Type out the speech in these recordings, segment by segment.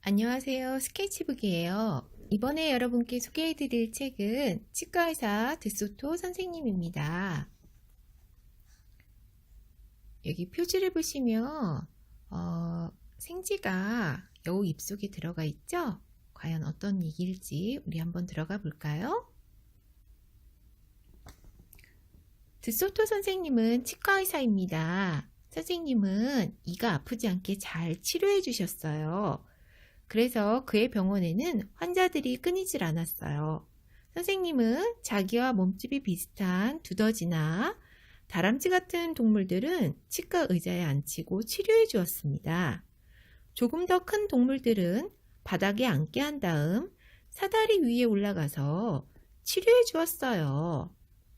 안녕하세요. 스케치북이에요. 이번에 여러분께 소개해드릴 책은 치과의사 드소토 선생님입니다. 여기 표지를 보시면 생지가 여우 입속에 들어가 있죠? 과연 어떤 얘기일지 우리 한번 들어가 볼까요? 드소토 선생님은 치과의사입니다. 선생님은 이가 아프지 않게 잘 치료해 주셨어요. 그래서 그의 병원에는 환자들이 끊이질 않았어요. 선생님은 자기와 몸집이 비슷한 두더지나 다람쥐 같은 동물들은 치과 의자에 앉히고 치료해 주었습니다. 조금 더 큰 동물들은 바닥에 앉게 한 다음 사다리 위에 올라가서 치료해 주었어요.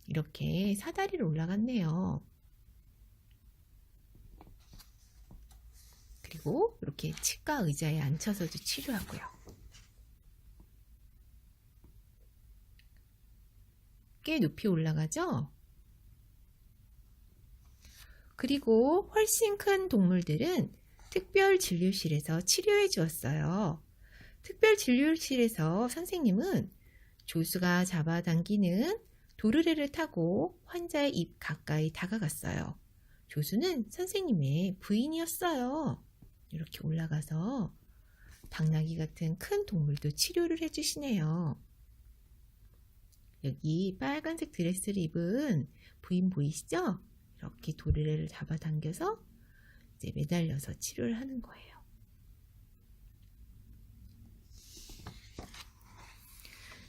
이렇게 사다리로 올라갔네요. 그리고 이렇게 치과 의자에 앉혀서도 치료하고요. 꽤 높이 올라가죠? 그리고 훨씬 큰 동물들은 특별 진료실에서 치료해 주었어요. 특별 진료실에서 선생님은 조수가 잡아당기는 도르래를 타고 환자의 입 가까이 다가갔어요. 조수는 선생님의 부인이었어요. 이렇게 올라가서 당나귀 같은 큰 동물도 치료를 해주시네요. 여기 빨간색 드레스를 입은 부인 보이시죠? 이렇게 도르래를 잡아당겨서 이제 매달려서 치료를 하는 거예요.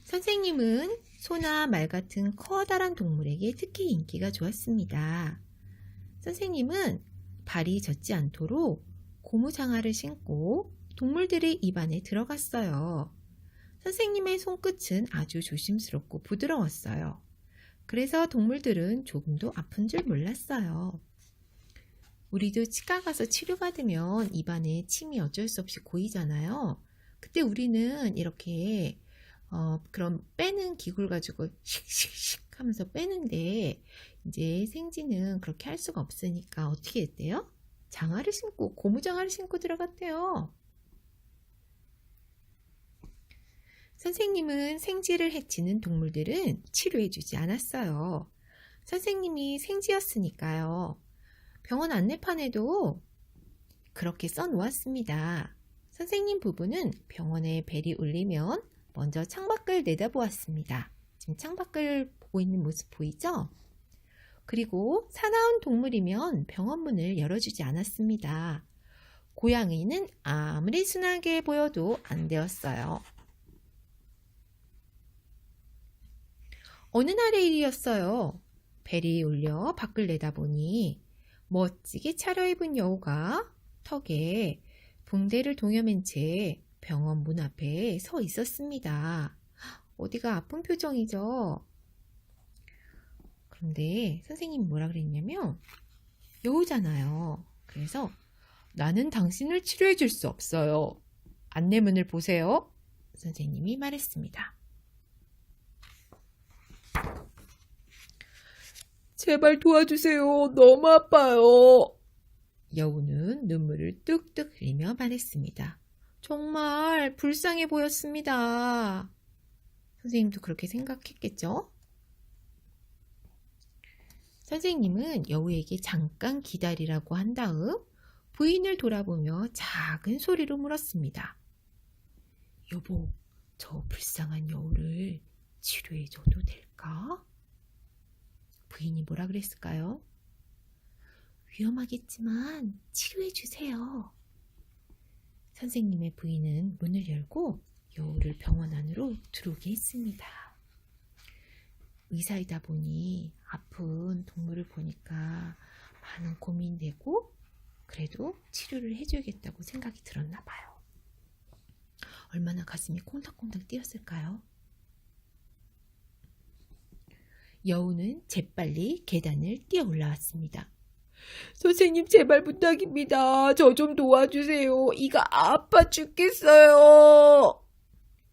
선생님은 소나 말 같은 커다란 동물에게 특히 인기가 좋았습니다. 선생님은 발이 젖지 않도록 고무장화를 신고 동물들의 입 안에 들어갔어요. 선생님의 손끝은 아주 조심스럽고 부드러웠어요. 그래서 동물들은 조금도 아픈 줄 몰랐어요. 우리도 치과 가서 치료받으면 입안에 침이 어쩔 수 없이 고이잖아요. 그때 우리는 이렇게 그런 빼는 기구를 가지고 씩씩씩 하면서 빼는데 이제 생지는 그렇게 할 수가 없으니까 어떻게 했대요? 장화를 신고 고무장화를 신고 들어갔대요. 선생님은 생지를 해치는 동물들은 치료해주지 않았어요. 선생님이 생지였으니까요. 병원 안내판에도 그렇게 써놓았습니다. 선생님 부부는 병원에 벨이 울리면 먼저 창밖을 내다보았습니다. 지금 창밖을 보고 있는 모습 보이죠? 그리고 사나운 동물이면 병원 문을 열어주지 않았습니다. 고양이는 아무리 순하게 보여도 안 되었어요. 어느 날의 일이었어요. 벨이 울려 밖을 내다보니 멋지게 차려입은 여우가 턱에 붕대를 동여맨 채 병원 문 앞에 서 있었습니다. 어디가 아픈 표정이죠? 그런데 선생님이 뭐라 그랬냐면 여우잖아요. 그래서 나는 당신을 치료해 줄 수 없어요. 안내문을 보세요. 선생님이 말했습니다. 제발 도와주세요. 너무 아파요. 여우는 눈물을 뚝뚝 흘리며 말했습니다. 정말 불쌍해 보였습니다. 선생님도 그렇게 생각했겠죠? 선생님은 여우에게 잠깐 기다리라고 한 다음 부인을 돌아보며 작은 소리로 물었습니다. 여보, 저 불쌍한 여우를 치료해줘도 될까? 부인이 뭐라 그랬을까요? 위험하겠지만 치료해주세요. 선생님의 부인은 문을 열고 여우를 병원 안으로 들어오게 했습니다. 의사이다 보니 아픈 동물을 보니까 많은 고민되고 그래도 치료를 해줘야겠다고 생각이 들었나 봐요. 얼마나 가슴이 콩닥콩닥 뛰었을까요? 여우는 재빨리 계단을 뛰어 올라왔습니다. 선생님 제발 부탁입니다. 저 좀 도와주세요. 이가 아파 죽겠어요.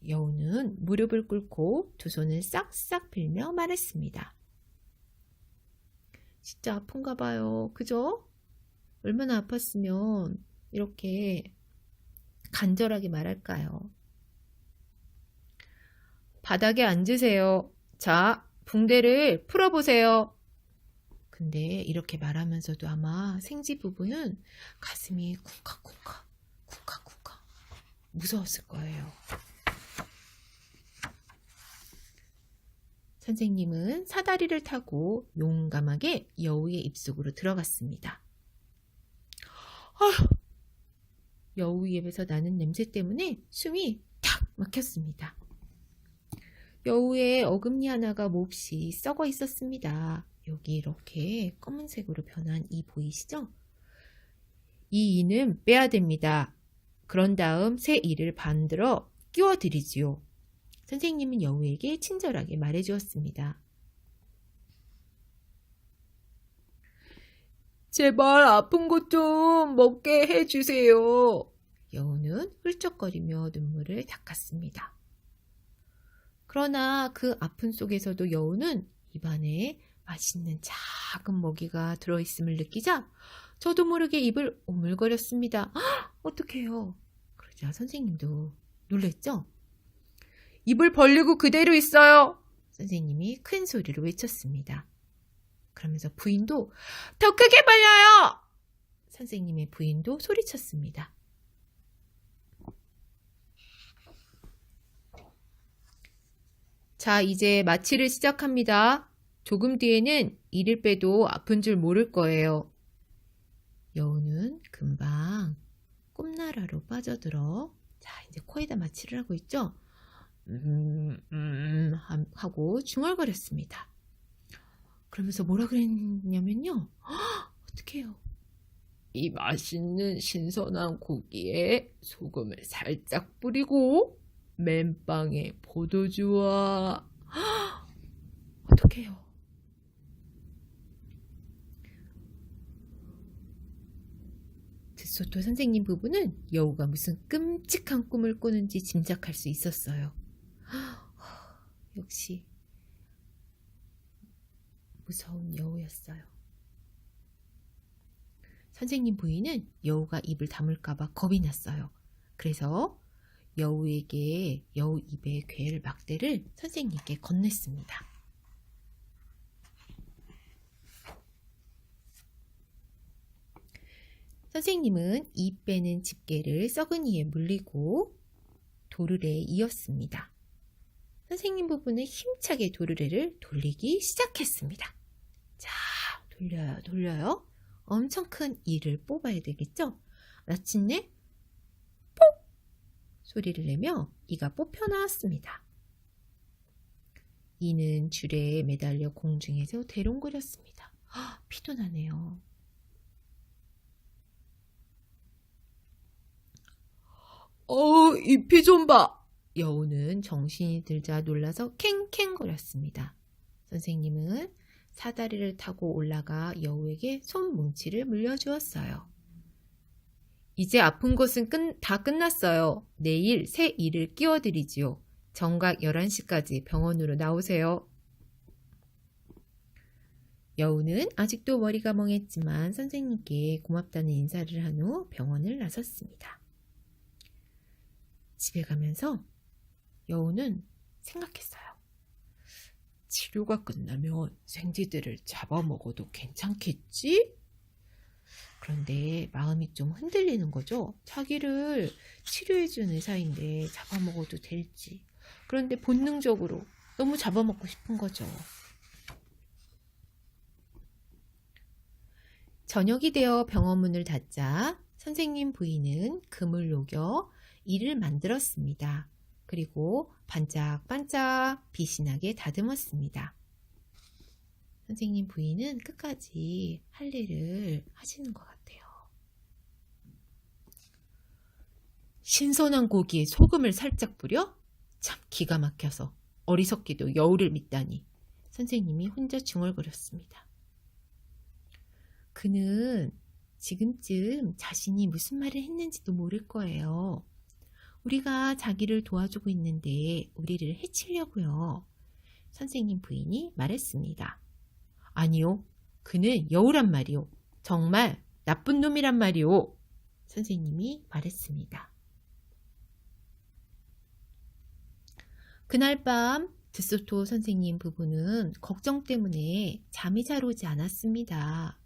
여우는 무릎을 꿇고 두 손을 싹싹 빌며 말했습니다. 진짜 아픈가 봐요. 그죠? 얼마나 아팠으면 이렇게 간절하게 말할까요? 바닥에 앉으세요. 자, 붕대를 풀어보세요. 근데 이렇게 말하면서도 아마 생지 부부는 가슴이 쿵쾅쿵쾅, 쿵쾅쿵쾅 무서웠을 거예요. 선생님은 사다리를 타고 용감하게 여우의 입속으로 들어갔습니다. 아휴, 여우 입에서 나는 냄새 때문에 숨이 탁 막혔습니다. 여우의 어금니 하나가 몹시 썩어 있었습니다. 여기 이렇게 검은색으로 변한 이 보이시죠? 이 이는 빼야 됩니다. 그런 다음 새 이를 반들어 끼워 드리지요. 선생님은 여우에게 친절하게 말해 주었습니다. 제발 아픈 것 좀 먹게 해주세요. 여우는 훌쩍거리며 눈물을 닦았습니다. 그러나 그 아픔 속에서도 여우는 입안에 맛있는 작은 먹이가 들어있음을 느끼자 저도 모르게 입을 오물거렸습니다. 어떡해요? 그러자 선생님도 놀랬죠? 입을 벌리고 그대로 있어요. 선생님이 큰 소리로 외쳤습니다. 그러면서 부인도 더 크게 벌려요. 선생님의 부인도 소리쳤습니다. 자, 이제 마취를 시작합니다. 조금 뒤에는 이를 빼도 아픈 줄 모를 거예요. 여우는 금방 꿈나라로 빠져들어 자, 이제 코에다 마취를 하고 있죠? 하고 중얼거렸습니다. 그러면서 뭐라 그랬냐면요. 어떡해요? 이 맛있는 신선한 고기에 소금을 살짝 뿌리고 맨빵에 포도주와 어떡해요? 듣소토 선생님 부부는 여우가 무슨 끔찍한 꿈을 꾸는지 짐작할 수 있었어요. 역시 무서운 여우였어요. 선생님 부인은 여우가 입을 다물까봐 겁이 났어요. 그래서 여우에게 여우 입에 괴를 막대를 선생님께 건넸습니다. 선생님은 이 빼는 집게를 썩은 이에 물리고 도르래에 이었습니다. 선생님 부부는 힘차게 도르래를 돌리기 시작했습니다. 자, 돌려요. 엄청 큰 이를 뽑아야 되겠죠? 마침내 뽁! 소리를 내며 이가 뽑혀 나왔습니다. 이는 줄에 매달려 공중에서 대롱거렸습니다. 피도 나네요. 이 피 좀 봐! 여우는 정신이 들자 놀라서 캥캥거렸습니다. 선생님은 사다리를 타고 올라가 여우에게 손뭉치를 물려주었어요. 이제 아픈 것은 다 끝났어요. 내일 새 이를 끼워드리지요. 정각 11시까지 병원으로 나오세요. 여우는 아직도 머리가 멍했지만 선생님께 고맙다는 인사를 한 후 병원을 나섰습니다. 집에 가면서 여우는 생각했어요. 치료가 끝나면 생쥐들을 잡아먹어도 괜찮겠지? 그런데 마음이 좀 흔들리는 거죠. 자기를 치료해준 의사인데 잡아먹어도 될지. 그런데 본능적으로 너무 잡아먹고 싶은 거죠. 저녁이 되어 병원 문을 닫자 선생님 부인은 금을 녹여 이를 만들었습니다. 그리고 반짝반짝 빛이 나게 다듬었습니다. 선생님 부인은 끝까지 할 일을 하시는 것 같아요. 신선한 고기에 소금을 살짝 뿌려? 참 기가 막혀서 어리석기도 여우를 믿다니. 선생님이 혼자 중얼거렸습니다. 그는 지금쯤 자신이 무슨 말을 했는지도 모를 거예요. 우리가 자기를 도와주고 있는데 우리를 해치려고요. 선생님 부인이 말했습니다. 아니요, 그는 여우란 말이요. 정말 나쁜 놈이란 말이요. 선생님이 말했습니다. 그날 밤 드소토 선생님 부부는 걱정 때문에 잠이 잘 오지 않았습니다.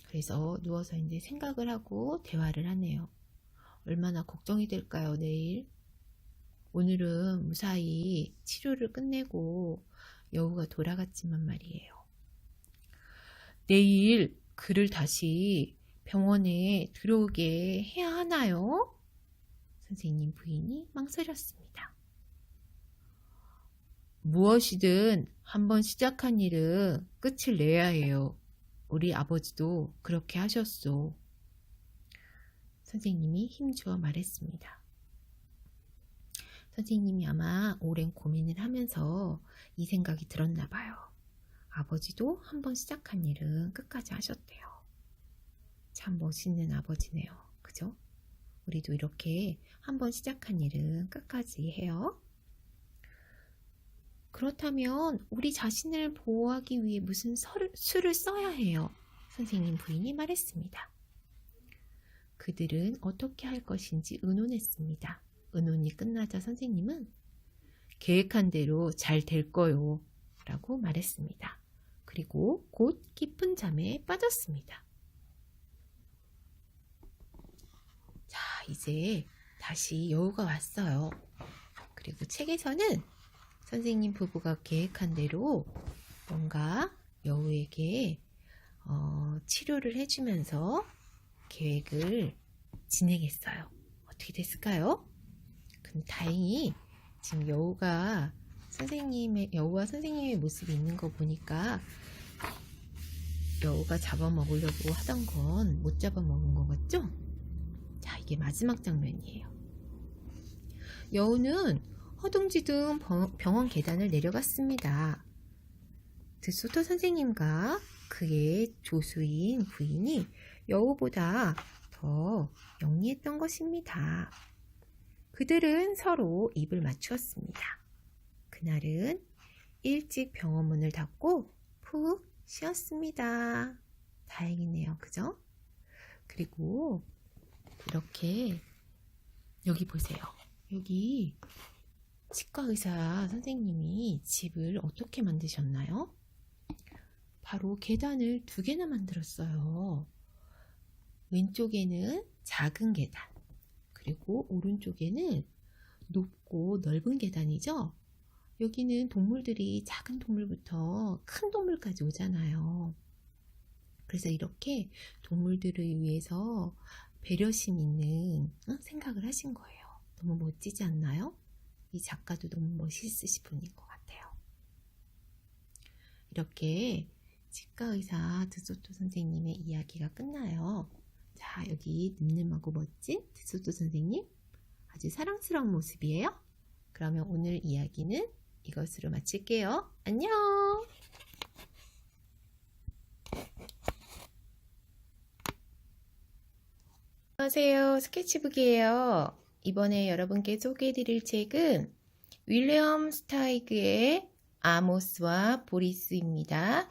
그래서 누워서 이제 생각을 하고 대화를 하네요. 얼마나 걱정이 될까요, 내일? 오늘은 무사히 치료를 끝내고 여우가 돌아갔지만 말이에요. 내일 그를 다시 병원에 들어오게 해야 하나요? 선생님 부인이 망설였습니다. 무엇이든 한번 시작한 일은 끝을 내야 해요. 우리 아버지도 그렇게 하셨소. 선생님이 힘주어 말했습니다. 선생님이 아마 오랜 고민을 하면서 이 생각이 들었나 봐요. 아버지도 한번 시작한 일은 끝까지 하셨대요. 참 멋있는 아버지네요. 그죠? 우리도 이렇게 한번 시작한 일은 끝까지 해요. 그렇다면 우리 자신을 보호하기 위해 무슨 수를 써야 해요. 선생님 부인이 말했습니다. 그들은 어떻게 할 것인지 의논했습니다. 의논이 끝나자 선생님은 계획한 대로 잘 될 거요 라고 말했습니다. 그리고 곧 깊은 잠에 빠졌습니다. 자, 이제 다시 여우가 왔어요. 그리고 책에서는 선생님 부부가 계획한 대로 뭔가 여우에게 치료를 해주면서 계획을 진행했어요. 어떻게 됐을까요? 근데 다행히 지금 여우와 선생님의 모습이 있는 거 보니까 여우가 잡아먹으려고 하던 건 못 잡아먹은 것 같죠? 자, 이게 마지막 장면이에요. 여우는 허둥지둥 병원 계단을 내려갔습니다. 드소토 선생님과 그의 조수인 부인이 여우보다 더 영리했던 것입니다. 그들은 서로 입을 맞추었습니다. 그날은 일찍 병원 문을 닫고 푹 쉬었습니다. 다행이네요. 그죠? 그리고 이렇게 여기 보세요. 여기 치과 의사 선생님이 집을 어떻게 만드셨나요? 바로 계단을 2개나 만들었어요. 왼쪽에는 작은 계단, 그리고 오른쪽에는 높고 넓은 계단이죠. 여기는 동물들이 작은 동물부터 큰 동물까지 오잖아요. 그래서 이렇게 동물들을 위해서 배려심 있는 생각을 하신 거예요. 너무 멋지지 않나요? 이 작가도 너무 멋있으신 분인 것 같아요. 이렇게 치과의사 드소토 선생님의 이야기가 끝나요. 자, 여기 늠름하고 멋진 드소토 선생님, 아주 사랑스러운 모습이에요. 그러면 오늘 이야기는 이것으로 마칠게요. 안녕! 안녕하세요. 스케치북이에요. 이번에 여러분께 소개해드릴 책은 윌리엄 스타이그의 아모스와 보리스입니다.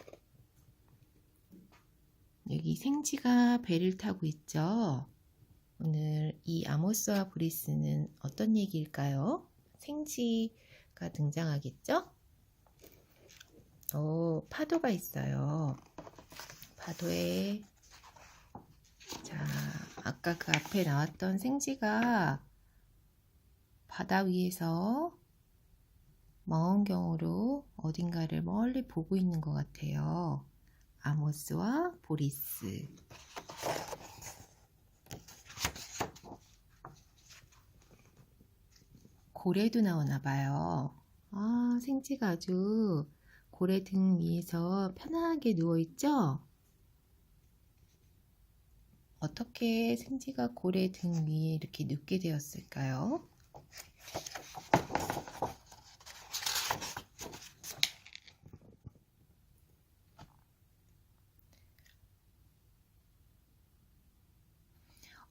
여기 생쥐가 배를 타고 있죠. 오늘 이 아모스와 보리스는 어떤 얘기일까요? 생쥐가 등장하겠죠? 파도가 있어요. 파도에 자, 아까 그 앞에 나왔던 생쥐가 바다 위에서 망원경으로 어딘가를 멀리 보고 있는 것 같아요. 아모스와 보리스. 고래도 나오나 봐요. 아, 생쥐가 아주 고래 등 위에서 편안하게 누워있죠? 어떻게 생쥐가 고래 등 위에 이렇게 눕게 되었을까요?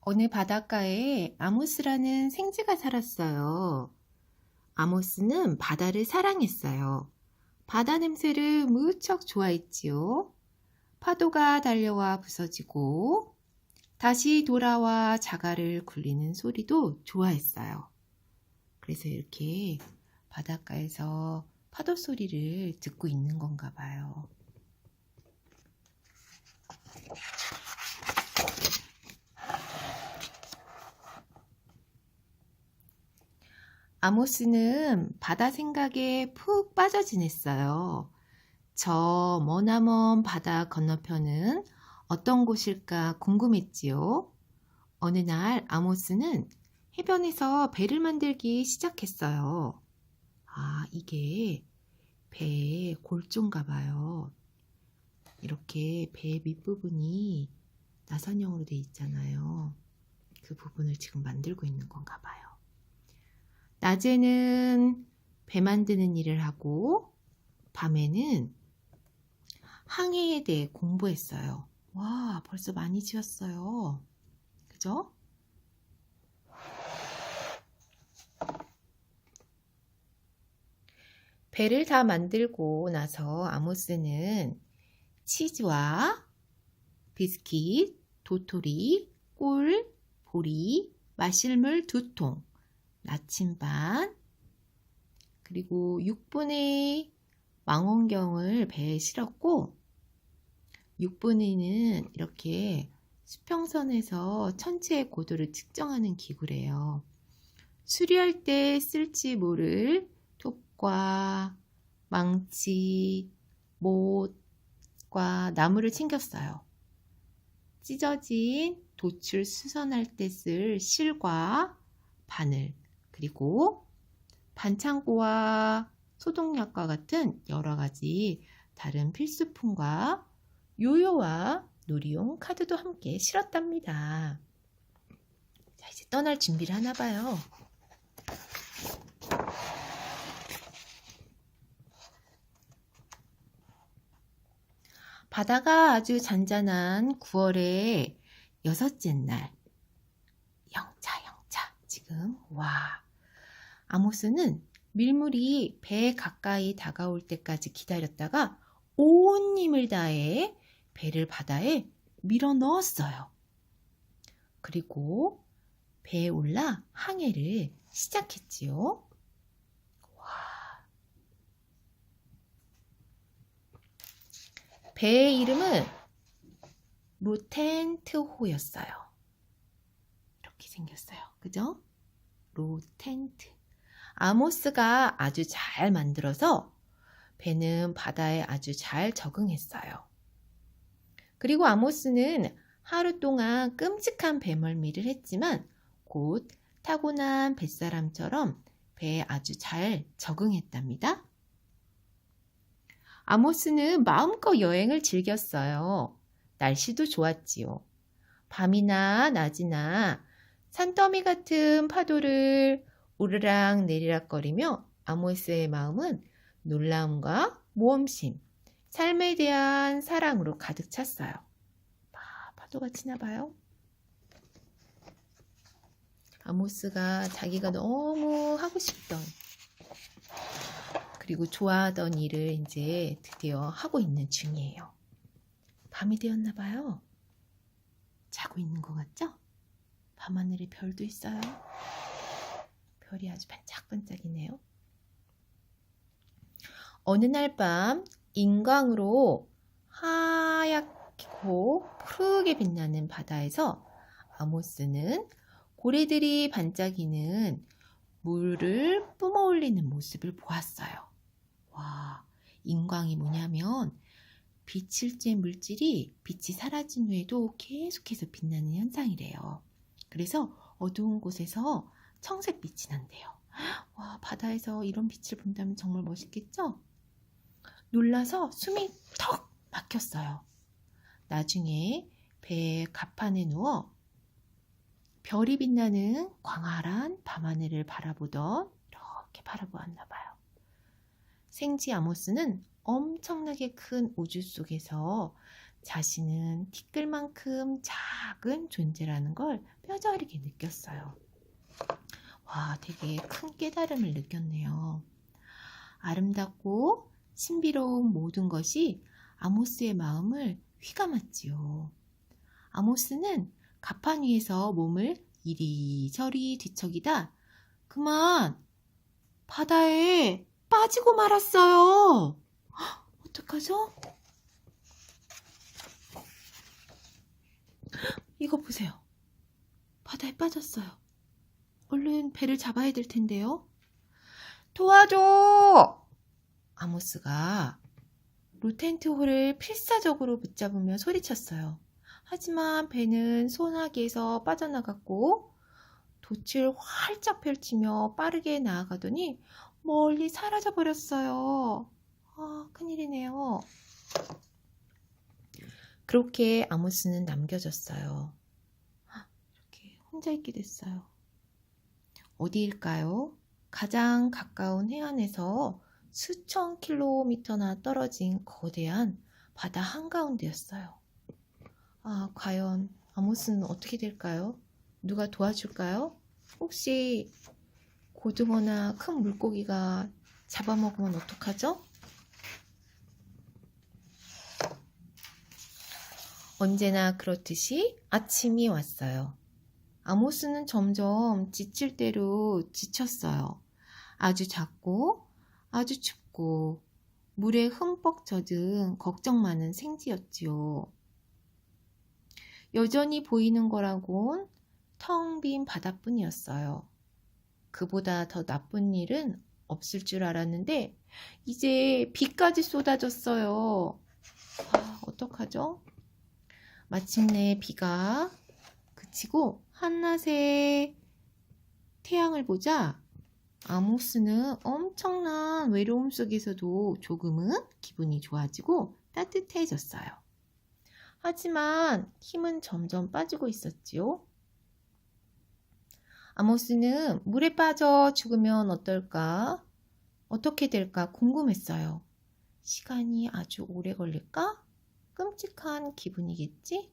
어느 바닷가에 아모스라는 생쥐가 살았어요. 아모스는 바다를 사랑했어요. 바다 냄새를 무척 좋아했지요. 파도가 달려와 부서지고 다시 돌아와 자갈을 굴리는 소리도 좋아했어요. 그래서 이렇게 바닷가에서 파도 소리를 듣고 있는 건가 봐요. 아모스는 바다 생각에 푹 빠져 지냈어요. 저 머나먼 바다 건너편은 어떤 곳일까 궁금했지요. 어느 날 아모스는 해변에서 배를 만들기 시작했어요. 아, 이게 배의 골조인가 봐요. 이렇게 배 밑부분이 나선형으로 돼 있잖아요. 그 부분을 지금 만들고 있는 건가 봐요. 낮에는 배 만드는 일을 하고 밤에는 항해에 대해 공부했어요. 와, 벌써 많이 지었어요. 그죠? 배를 다 만들고 나서 아모스는 치즈와 비스킷, 도토리, 꿀, 보리, 마실물 2통, 나침반, 그리고 6분의 망원경을 배에 실었고 6분위는 이렇게 수평선에서 천체의 고도를 측정하는 기구래요. 수리할 때 쓸지 모를 톱과 망치, 못과 나무를 챙겼어요. 찢어진 돛을 수선할 때 쓸 실과 바늘, 그리고 반창고와 소독약과 같은 여러 가지 다른 필수품과 요요와 놀이용 카드도 함께 실었답니다. 자, 이제 떠날 준비를 하나 봐요. 바다가 아주 잔잔한 9월의 6째 날. 영차. 지금, 와. 아모스는 밀물이 배에 가까이 다가올 때까지 기다렸다가 온 힘을 다해 배를 바다에 밀어 넣었어요. 그리고 배에 올라 항해를 시작했지요. 배의 이름은 로텐트호였어요. 이렇게 생겼어요. 그죠? 로텐트. 아모스가 아주 잘 만들어서 배는 바다에 아주 잘 적응했어요. 그리고 아모스는 하루 동안 끔찍한 배멀미를 했지만 곧 타고난 뱃사람처럼 배에 아주 잘 적응했답니다. 아모스는 마음껏 여행을 즐겼어요. 날씨도 좋았지요. 밤이나 낮이나 산더미 같은 파도를 오르락 내리락거리며 아모스의 마음은 놀라움과 모험심, 삶에 대한 사랑으로 가득 찼어요. 파도가 치나 봐요. 아모스가 자기가 너무 하고 싶던 그리고 좋아하던 일을 이제 드디어 하고 있는 중이에요. 밤이 되었나 봐요. 자고 있는 것 같죠? 밤하늘에 별도 있어요. 별이 아주 반짝반짝이네요. 어느 날 밤 인광으로 하얗고 푸르게 빛나는 바다에서 아모스는 고래들이 반짝이는 물을 뿜어올리는 모습을 보았어요. 와, 인광이 뭐냐면 빛을 쬐 물질이 빛이 사라진 후에도 계속해서 빛나는 현상이래요. 그래서 어두운 곳에서 청색 빛이 난대요. 와, 바다에서 이런 빛을 본다면 정말 멋있겠죠? 놀라서 숨이 턱 막혔어요. 나중에 배의 갑판에 누워 별이 빛나는 광활한 밤하늘을 바라보던 이렇게 바라보았나 봐요. 생지 아모스는 엄청나게 큰 우주 속에서 자신은 티끌만큼 작은 존재라는 걸 뼈저리게 느꼈어요. 와, 되게 큰 깨달음을 느꼈네요. 아름답고 신비로운 모든 것이 아모스의 마음을 휘감았지요. 아모스는 갑판 위에서 몸을 이리저리 뒤척이다 그만 바다에 빠지고 말았어요. 어떡하죠? 이거 보세요. 바다에 빠졌어요. 얼른 배를 잡아야 될 텐데요. 도와줘! 아모스가 로텐트홀을 필사적으로 붙잡으며 소리쳤어요. 하지만 배는 소나기에서 빠져나갔고 돛을 활짝 펼치며 빠르게 나아가더니 멀리 사라져버렸어요. 큰일이네요. 그렇게 아모스는 남겨졌어요. 이렇게 혼자 있게 됐어요. 어디일까요? 가장 가까운 해안에서 수천 킬로미터나 떨어진 거대한 바다 한가운데였어요. 과연 아모스는 어떻게 될까요? 누가 도와줄까요? 혹시 고등어나 큰 물고기가 잡아먹으면 어떡하죠? 언제나 그렇듯이 아침이 왔어요. 아모스는 점점 지칠 대로 지쳤어요. 아주 작고 아주 춥고 물에 흠뻑 젖은 걱정 많은 생지였지요. 여전히 보이는 거라곤 텅 빈 바다뿐이었어요. 그보다 더 나쁜 일은 없을 줄 알았는데 이제 비까지 쏟아졌어요. 어떡하죠? 마침내 비가 그치고 한낮에 태양을 보자 아모스는 엄청난 외로움 속에서도 조금은 기분이 좋아지고 따뜻해졌어요. 하지만 힘은 점점 빠지고 있었지요. 아모스는 물에 빠져 죽으면 어떻게 될까 궁금했어요. 시간이 아주 오래 걸릴까? 끔찍한 기분이겠지?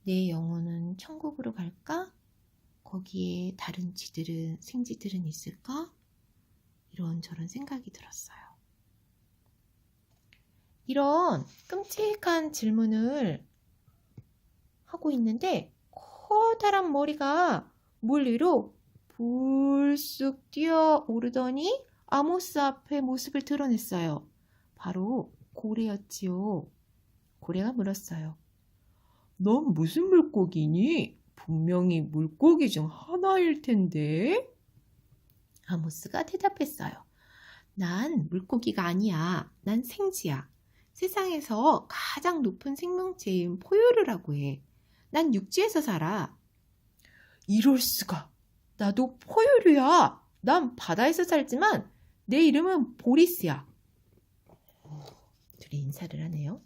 내 영혼은 천국으로 갈까? 거기에 다른 생쥐들은 있을까? 이런저런 생각이 들었어요. 이런 끔찍한 질문을 하고 있는데 커다란 머리가 물 위로 불쑥 뛰어오르더니 아모스 앞에 모습을 드러냈어요. 바로 고래였지요. 고래가 물었어요. 넌 무슨 물고기니? 분명히 물고기 중 하나일 텐데. 아모스가 대답했어요. 난 물고기가 아니야. 난 생쥐야. 세상에서 가장 높은 생명체인 포유류라고 해. 난 육지에서 살아. 이럴 수가. 나도 포유류야. 난 바다에서 살지만 내 이름은 보리스야. 둘이 인사를 하네요.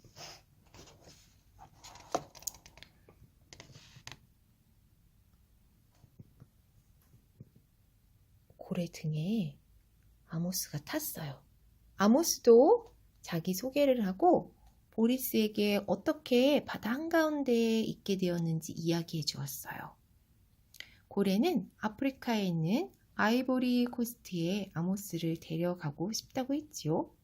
고래 등에 아모스가 탔어요. 아모스도 자기 소개를 하고 보리스에게 어떻게 바다 한가운데에 있게 되었는지 이야기해 주었어요. 고래는 아프리카에 있는 아이보리 코스트에 아모스를 데려가고 싶다고 했지요.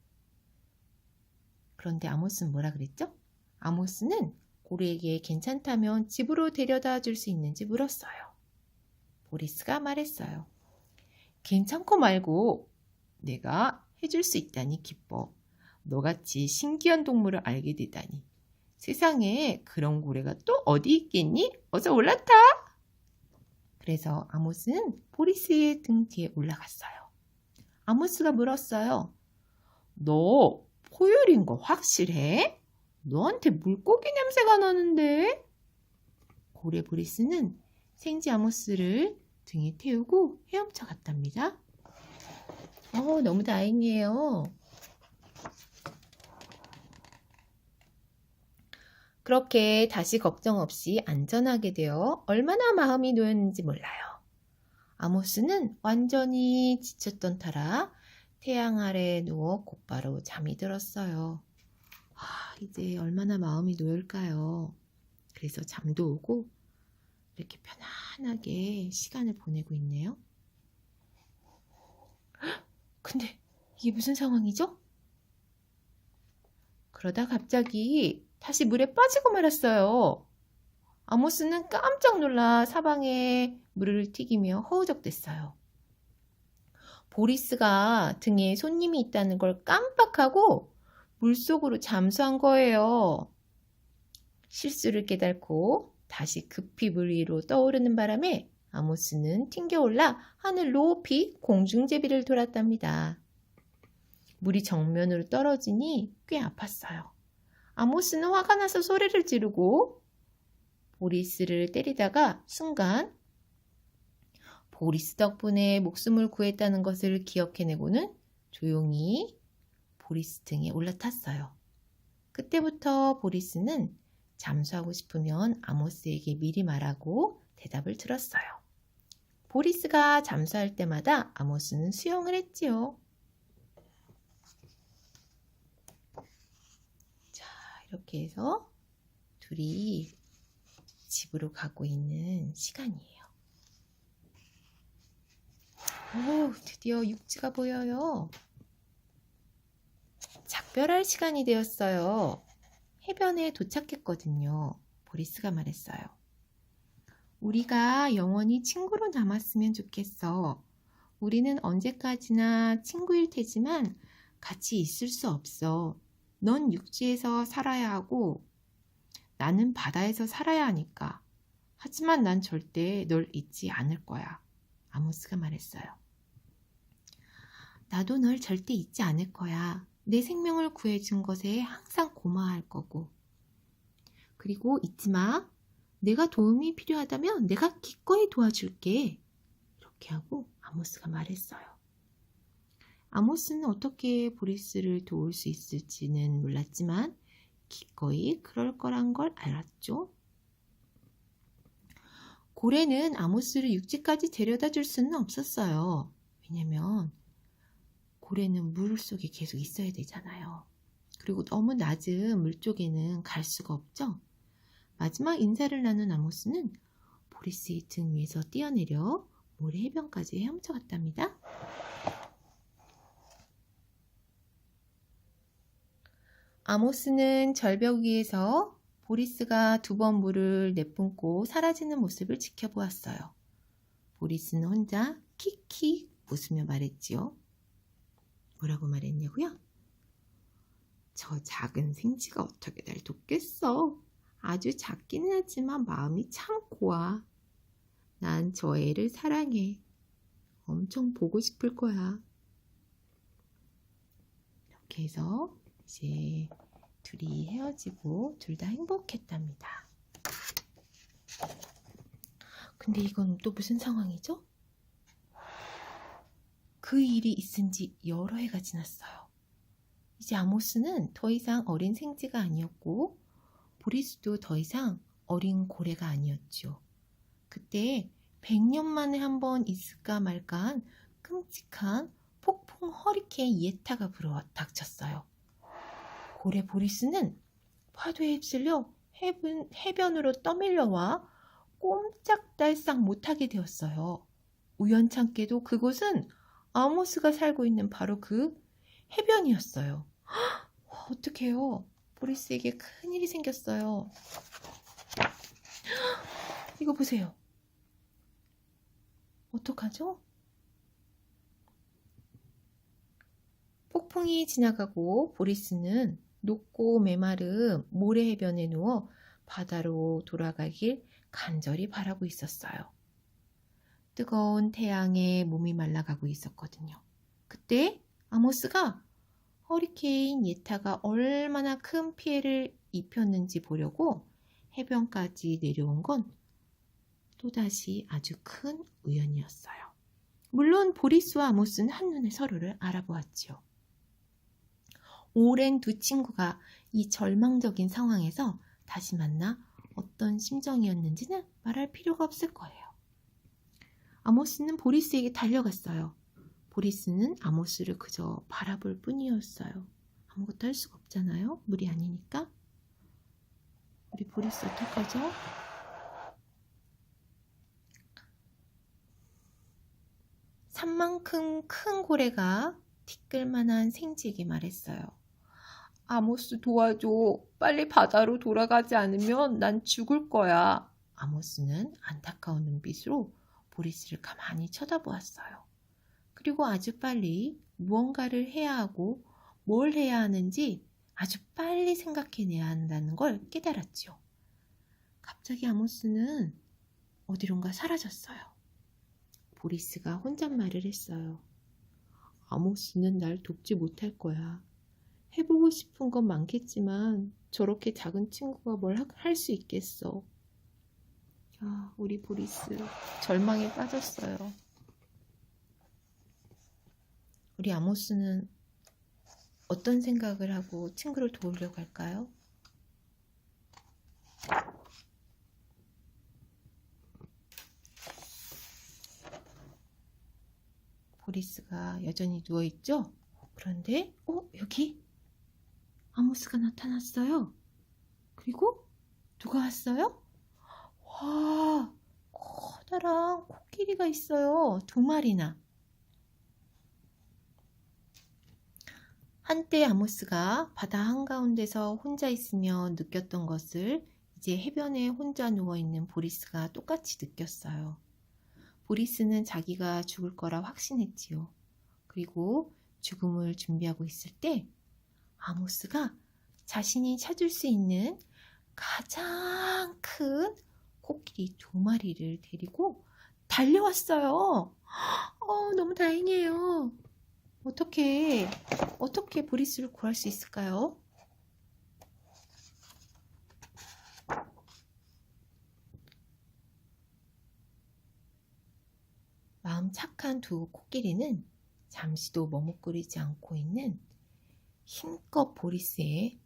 그런데 아모스는 뭐라 그랬죠? 아모스는 고래에게 괜찮다면 집으로 데려다 줄 수 있는지 물었어요. 보리스가 말했어요. 괜찮고 말고 내가 해줄 수 있다니 기뻐. 너같이 신기한 동물을 알게 되다니. 세상에 그런 고래가 또 어디 있겠니? 어서 올라타! 그래서 아모스는 보리스의 등 뒤에 올라갔어요. 아모스가 물었어요. 너 포유류인 거 확실해? 너한테 물고기 냄새가 나는데? 고래 보리스는 생쥐 아모스를 등에 태우고 헤엄쳐 갔답니다. 너무 다행이에요. 그렇게 다시 걱정 없이 안전하게 되어 얼마나 마음이 놓였는지 몰라요. 아모스는 완전히 지쳤던 터라 태양 아래에 누워 곧바로 잠이 들었어요. 이제 얼마나 마음이 놓일까요? 그래서 잠도 오고 이렇게 편안하게 시간을 보내고 있네요. 근데 이게 무슨 상황이죠? 그러다 갑자기 다시 물에 빠지고 말았어요. 아모스는 깜짝 놀라 사방에 물을 튀기며 허우적댔어요. 보리스가 등에 손님이 있다는 걸 깜빡하고 물속으로 잠수한 거예요. 실수를 깨닫고 다시 급히 물 위로 떠오르는 바람에 아모스는 튕겨올라 하늘 높이 공중제비를 돌았답니다. 물이 정면으로 떨어지니 꽤 아팠어요. 아모스는 화가 나서 소리를 지르고 보리스를 때리다가 순간 보리스 덕분에 목숨을 구했다는 것을 기억해내고는 조용히 보리스 등에 올라탔어요. 그때부터 보리스는 잠수하고 싶으면 아모스에게 미리 말하고 대답을 들었어요. 보리스가 잠수할 때마다 아모스는 수영을 했지요. 자, 이렇게 해서 둘이 집으로 가고 있는 시간이에요. 오, 드디어 육지가 보여요. 작별할 시간이 되었어요. 해변에 도착했거든요. 보리스가 말했어요. 우리가 영원히 친구로 남았으면 좋겠어. 우리는 언제까지나 친구일 테지만 같이 있을 수 없어. 넌 육지에서 살아야 하고 나는 바다에서 살아야 하니까. 하지만 난 절대 널 잊지 않을 거야. 아모스가 말했어요. 나도 널 절대 잊지 않을 거야. 내 생명을 구해준 것에 항상 고마워할 거고. 그리고 잊지 마. 내가 도움이 필요하다면 내가 기꺼이 도와줄게. 이렇게 하고 아모스가 말했어요. 아모스는 어떻게 보리스를 도울 수 있을지는 몰랐지만 기꺼이 그럴 거란 걸 알았죠. 고래는 아모스를 육지까지 데려다 줄 수는 없었어요. 왜냐면 고래는 물 속에 계속 있어야 되잖아요. 그리고 너무 낮은 물 쪽에는 갈 수가 없죠. 마지막 인사를 나눈 아모스는 보리스의 등 위에서 뛰어내려 모래 해변까지 헤엄쳐 갔답니다. 아모스는 절벽 위에서 보리스가 2번 물을 내뿜고 사라지는 모습을 지켜보았어요. 보리스는 혼자 킥킥 웃으며 말했지요. 뭐라고 말했냐고요? 저 작은 생쥐가 어떻게 날 돕겠어? 아주 작기는 하지만 마음이 참 고와. 난 저 애를 사랑해. 엄청 보고 싶을 거야. 이렇게 해서 이제 둘이 헤어지고 둘 다 행복했답니다. 근데 이건 또 무슨 상황이죠? 그 일이 있은 지 여러 해가 지났어요. 이제 아모스는 더 이상 어린 생쥐가 아니었고 보리스도 더 이상 어린 고래가 아니었죠. 그때 100년 만에 한 번 있을까 말까한 끔찍한 폭풍 허리케인 예타가 불어닥쳤어요. 고래 보리스는 파도에 휩쓸려 해변으로 떠밀려와 꼼짝달싹 못하게 되었어요. 우연찮게도 그곳은 아모스가 살고 있는 바로 그 해변이었어요. 어떡해요? 보리스에게 큰일이 생겼어요. 이거 보세요. 어떡하죠? 폭풍이 지나가고 보리스는 높고 메마른 모래 해변에 누워 바다로 돌아가길 간절히 바라고 있었어요. 뜨거운 태양에 몸이 말라가고 있었거든요. 그때 아모스가 허리케인 예타가 얼마나 큰 피해를 입혔는지 보려고 해변까지 내려온 건 또다시 아주 큰 우연이었어요. 물론 보리스와 아모스는 한눈에 서로를 알아보았지요. 오랜 두 친구가 이 절망적인 상황에서 다시 만나 어떤 심정이었는지는 말할 필요가 없을 거예요. 아모스는 보리스에게 달려갔어요. 보리스는 아모스를 그저 바라볼 뿐이었어요. 아무것도 할 수가 없잖아요. 물이 아니니까. 우리 보리스 어떡하죠? 산만큼 큰 고래가 티끌만한 생쥐에게 말했어요. 아모스 도와줘. 빨리 바다로 돌아가지 않으면 난 죽을 거야. 아모스는 안타까운 눈빛으로 보리스를 가만히 쳐다보았어요. 그리고 아주 빨리 무언가를 해야 하고 뭘 해야 하는지 아주 빨리 생각해내야 한다는 걸 깨달았죠. 갑자기 아모스는 어디론가 사라졌어요. 보리스가 혼잣말을 했어요. 아모스는 날 돕지 못할 거야. 해보고 싶은 건 많겠지만 저렇게 작은 친구가 뭘 할 수 있겠어. 아, 우리 보리스 절망에 빠졌어요. 우리 아모스는 어떤 생각을 하고 친구를 도우려고 할까요? 보리스가 여전히 누워있죠? 그런데 여기 아모스가 나타났어요. 그리고 누가 왔어요? 와, 커다란 코끼리가 있어요. 2마리나. 한때 아모스가 바다 한가운데서 혼자 있으며 느꼈던 것을 이제 해변에 혼자 누워있는 보리스가 똑같이 느꼈어요. 보리스는 자기가 죽을 거라 확신했지요. 그리고 죽음을 준비하고 있을 때 아모스가 자신이 찾을 수 있는 가장 큰 코끼리 2마리를 데리고 달려왔어요. 너무 다행이에요. 어떻게 보리스를 구할 수 있을까요? 마음 착한 2 코끼리는 잠시도 머뭇거리지 않고 있는 힘껏 보리스의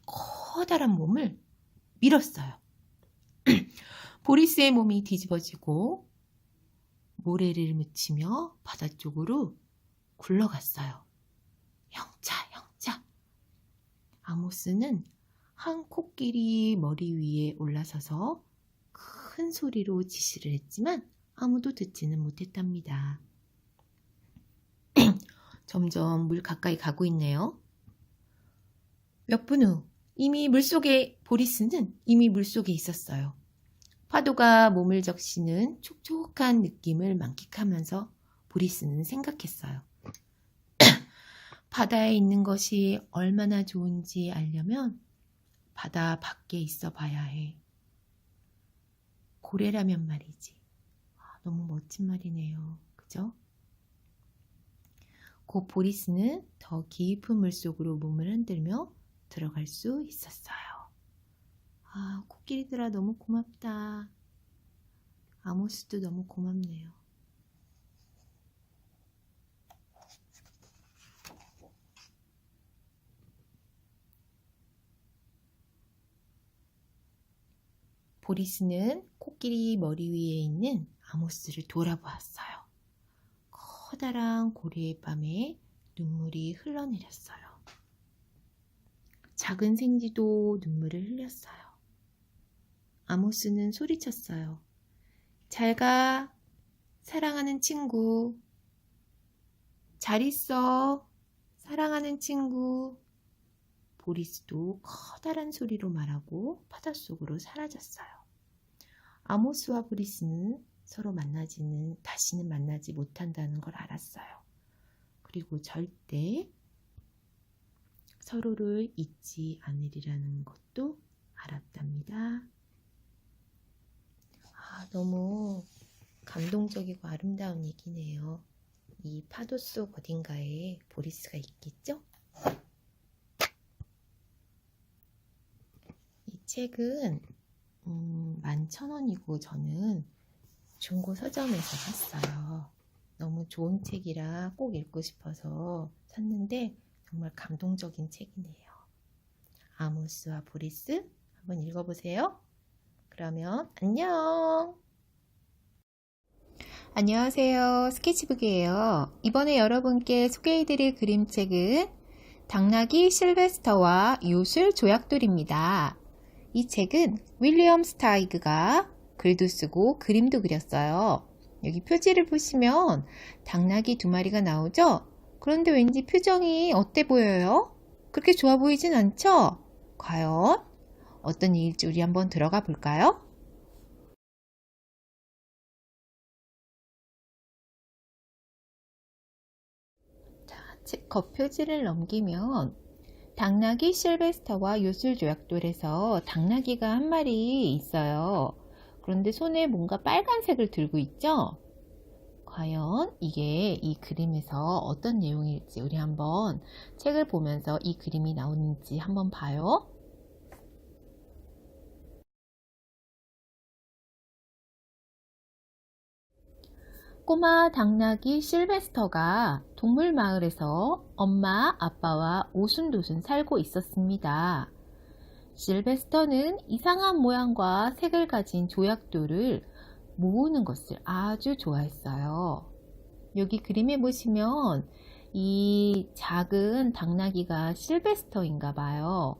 커다란 몸을 밀었어요. 보리스의 몸이 뒤집어지고 모래를 묻히며 바다 쪽으로 굴러갔어요. 형차. 아모스는 한 코끼리 머리 위에 올라서서 큰 소리로 지시를 했지만 아무도 듣지는 못했답니다. 점점 물 가까이 가고 있네요. 몇 분 후 보리스는 이미 물속에 있었어요. 파도가 몸을 적시는 촉촉한 느낌을 만끽하면서 보리스는 생각했어요. 바다에 있는 것이 얼마나 좋은지 알려면 바다 밖에 있어 봐야 해. 고래라면 말이지. 너무 멋진 말이네요. 그죠? 곧 보리스는 더 깊은 물속으로 몸을 흔들며 들어갈 수 있었어요. 코끼리들아 너무 고맙다. 아모스도 너무 고맙네요. 보리스는 코끼리 머리 위에 있는 아모스를 돌아보았어요. 커다란 고래의 뺨에 눈물이 흘러내렸어요. 작은 생쥐도 눈물을 흘렸어요. 아모스는 소리쳤어요. 잘 가, 사랑하는 친구. 잘 있어, 사랑하는 친구. 보리스도 커다란 소리로 말하고 바닷속으로 사라졌어요. 아모스와 보리스는 다시는 만나지 못한다는 걸 알았어요. 그리고 절대 서로를 잊지 않으리라는 것도 알았답니다. 너무 감동적이고 아름다운 얘기네요. 이 파도 속 어딘가에 보리스가 있겠죠? 이 책은 11,000원이고 저는 중고 서점에서 샀어요. 너무 좋은 책이라 꼭 읽고 싶어서 샀는데 정말 감동적인 책이네요. 아모스와 보리스 한번 읽어보세요. 그러면 안녕. 안녕하세요. 스케치북이에요. 이번에 여러분께 소개해드릴 그림책은 당나귀 실베스터와 요술 조약돌입니다. 이 책은 윌리엄 스타이그가 글도 쓰고 그림도 그렸어요. 여기 표지를 보시면 당나귀 2마리가 나오죠? 그런데 왠지 표정이 어때 보여요? 그렇게 좋아 보이진 않죠? 과연 어떤 일일지 우리 한번 들어가 볼까요? 겉표지를 넘기면 당나귀 실베스터와 요술조약돌에서 당나귀가 한 마리 있어요. 그런데 손에 뭔가 빨간색을 들고 있죠? 과연 이게 이 그림에서 어떤 내용일지 우리 한번 책을 보면서 이 그림이 나오는지 한번 봐요. 꼬마 당나귀 실베스터가 동물마을에서 엄마, 아빠와 오순도순 살고 있었습니다. 실베스터는 이상한 모양과 색을 가진 조약돌을 모으는 것을 아주 좋아했어요. 여기 그림에 보시면 이 작은 당나귀가 실베스터인가 봐요.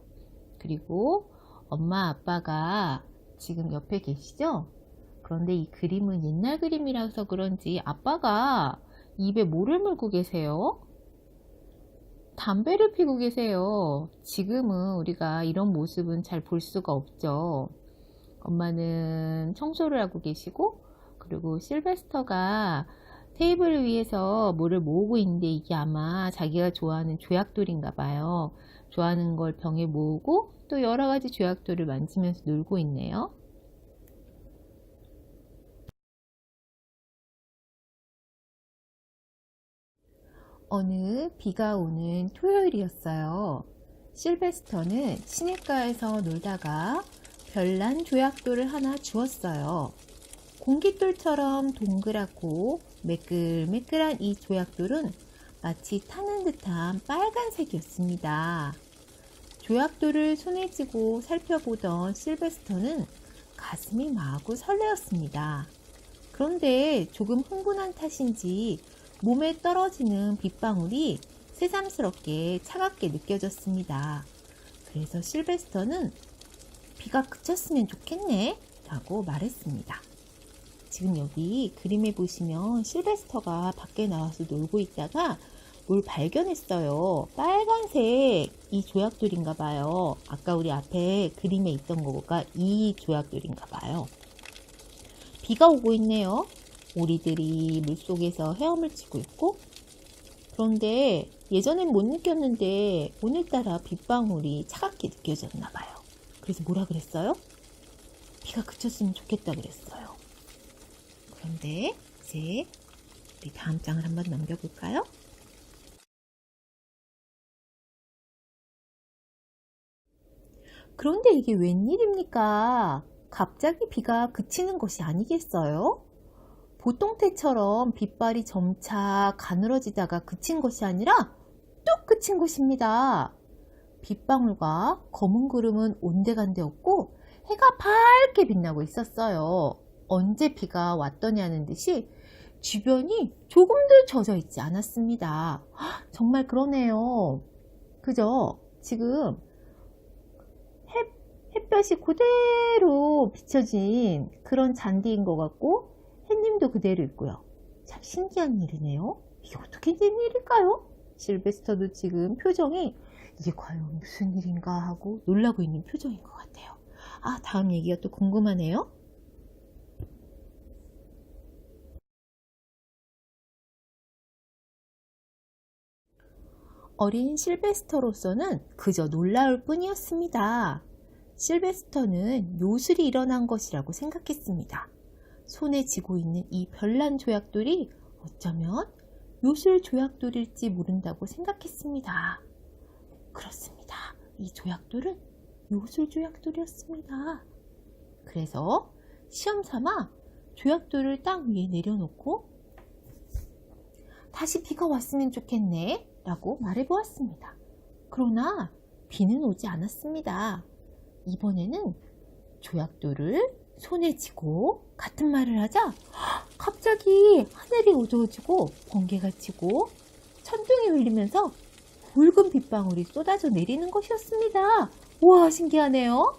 그리고 엄마, 아빠가 지금 옆에 계시죠? 그런데 이 그림은 옛날 그림이라서 그런지 아빠가 입에 뭐를 물고 계세요? 담배를 피고 계세요. 지금은 우리가 이런 모습은 잘 볼 수가 없죠. 엄마는 청소를 하고 계시고, 그리고 실베스터가 테이블 위에서 뭐를 모으고 있는데 이게 아마 자기가 좋아하는 조약돌인가 봐요. 좋아하는 걸 병에 모으고 또 여러 가지 조약돌을 만지면서 놀고 있네요. 어느 비가 오는 토요일이었어요. 실베스터는 시냇가에서 놀다가 별난 조약돌을 하나 주었어요. 공깃돌처럼 동그랗고 매끌매끌한 이 조약돌은 마치 타는 듯한 빨간색이었습니다. 조약돌을 손에 쥐고 살펴보던 실베스터는 가슴이 마구 설레었습니다. 그런데 조금 흥분한 탓인지 몸에 떨어지는 빗방울이 새삼스럽게 차갑게 느껴졌습니다. 그래서 실베스터는 비가 그쳤으면 좋겠네 라고 말했습니다. 지금 여기 그림에 보시면 실베스터가 밖에 나와서 놀고 있다가 뭘 발견했어요. 빨간색 이 조약돌인가 봐요. 아까 우리 앞에 그림에 있던 거가 이 조약돌인가 봐요. 비가 오고 있네요. 오리들이 물속에서 헤엄을 치고 있고, 그런데 예전엔 못 느꼈는데 오늘따라 빗방울이 차갑게 느껴졌나 봐요. 그래서 뭐라 그랬어요? 비가 그쳤으면 좋겠다 그랬어요. 그런데 이제 우리 다음 장을 한번 넘겨볼까요? 그런데 이게 웬일입니까? 갑자기 비가 그치는 것이 아니겠어요? 보통 때처럼 빗발이 점차 가늘어지다가 그친 것이 아니라 뚝 그친 것입니다. 빗방울과 검은 구름은 온데간데 없고 해가 밝게 빛나고 있었어요. 언제 비가 왔더냐는 듯이 주변이 조금도 젖어 있지 않았습니다. 정말 그러네요. 그죠? 지금 햇볕이 그대로 비춰진 그런 잔디인 것 같고 햇님도 그대로 있고요. 참 신기한 일이네요. 이게 어떻게 된 일일까요? 실베스터도 지금 표정이 이게 과연 무슨 일인가 하고 놀라고 있는 표정인 것 같아요. 아, 다음 얘기가 또 궁금하네요. 어린 실베스터로서는 그저 놀라울 뿐이었습니다. 실베스터는 요술이 일어난 것이라고 생각했습니다. 손에 쥐고 있는 이 별난 조약돌이 어쩌면 요술 조약돌일지 모른다고 생각했습니다. 그렇습니다. 이 조약돌은 요술 조약돌이었습니다. 그래서 시험 삼아 조약돌을 땅 위에 내려놓고 다시 비가 왔으면 좋겠네 라고 말해보았습니다. 그러나 비는 오지 않았습니다. 이번에는 조약돌을 손에 쥐고 같은 말을 하자 갑자기 하늘이 어두워지고 번개가 치고 천둥이 울리면서 붉은 빗방울이 쏟아져 내리는 것이었습니다. 우와, 신기하네요.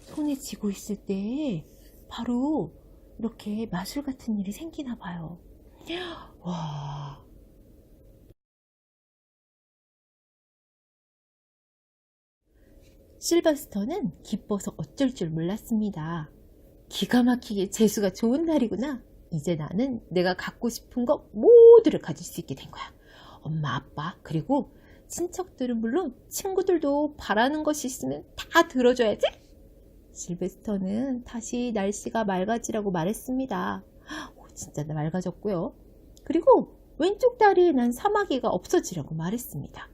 손에 쥐고 있을 때 바로 이렇게 마술 같은 일이 생기나 봐요. 와. 실버스터는 기뻐서 어쩔 줄 몰랐습니다. 기가 막히게 재수가 좋은 날이구나. 이제 나는 내가 갖고 싶은 거 모두를 가질 수 있게 된 거야. 엄마, 아빠, 그리고 친척들은 물론 친구들도 바라는 것이 있으면 다 들어줘야지. 실베스터는 다시 날씨가 맑아지라고 말했습니다. 진짜 맑아졌고요. 그리고 왼쪽 다리에 난 사마귀가 없어지라고 말했습니다.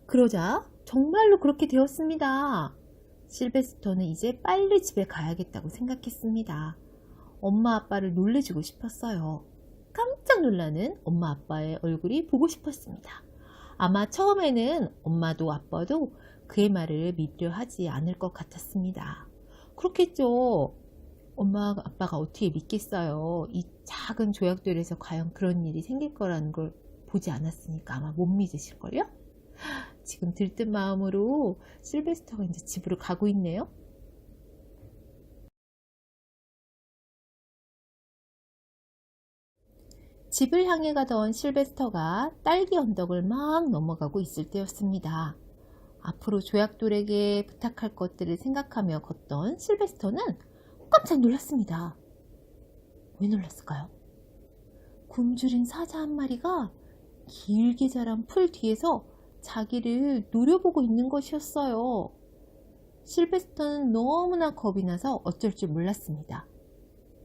그러자 정말로 그렇게 되었습니다. 실베스터는 이제 빨리 집에 가야겠다고 생각했습니다. 엄마 아빠를 놀래주고 싶었어요. 깜짝 놀라는 엄마 아빠의 얼굴이 보고 싶었습니다. 아마 처음에는 엄마도 아빠도 그의 말을 믿려 하지 않을 것 같았습니다. 그렇겠죠. 엄마 아빠가 어떻게 믿겠어요. 이 작은 조약돌에서 과연 그런 일이 생길 거라는 걸 보지 않았으니까 아마 못 믿으실걸요? 지금 들뜬 마음으로 실베스터가 이제 집으로 가고 있네요. 집을 향해 가던 실베스터가 딸기 언덕을 막 넘어가고 있을 때였습니다. 앞으로 조약돌에게 부탁할 것들을 생각하며 걷던 실베스터는 깜짝 놀랐습니다. 왜 놀랐을까요? 굶주린 사자 한 마리가 길게 자란 풀 뒤에서 자기를 노려보고 있는 것이었어요. 실베스터는 너무나 겁이 나서 어쩔 줄 몰랐습니다.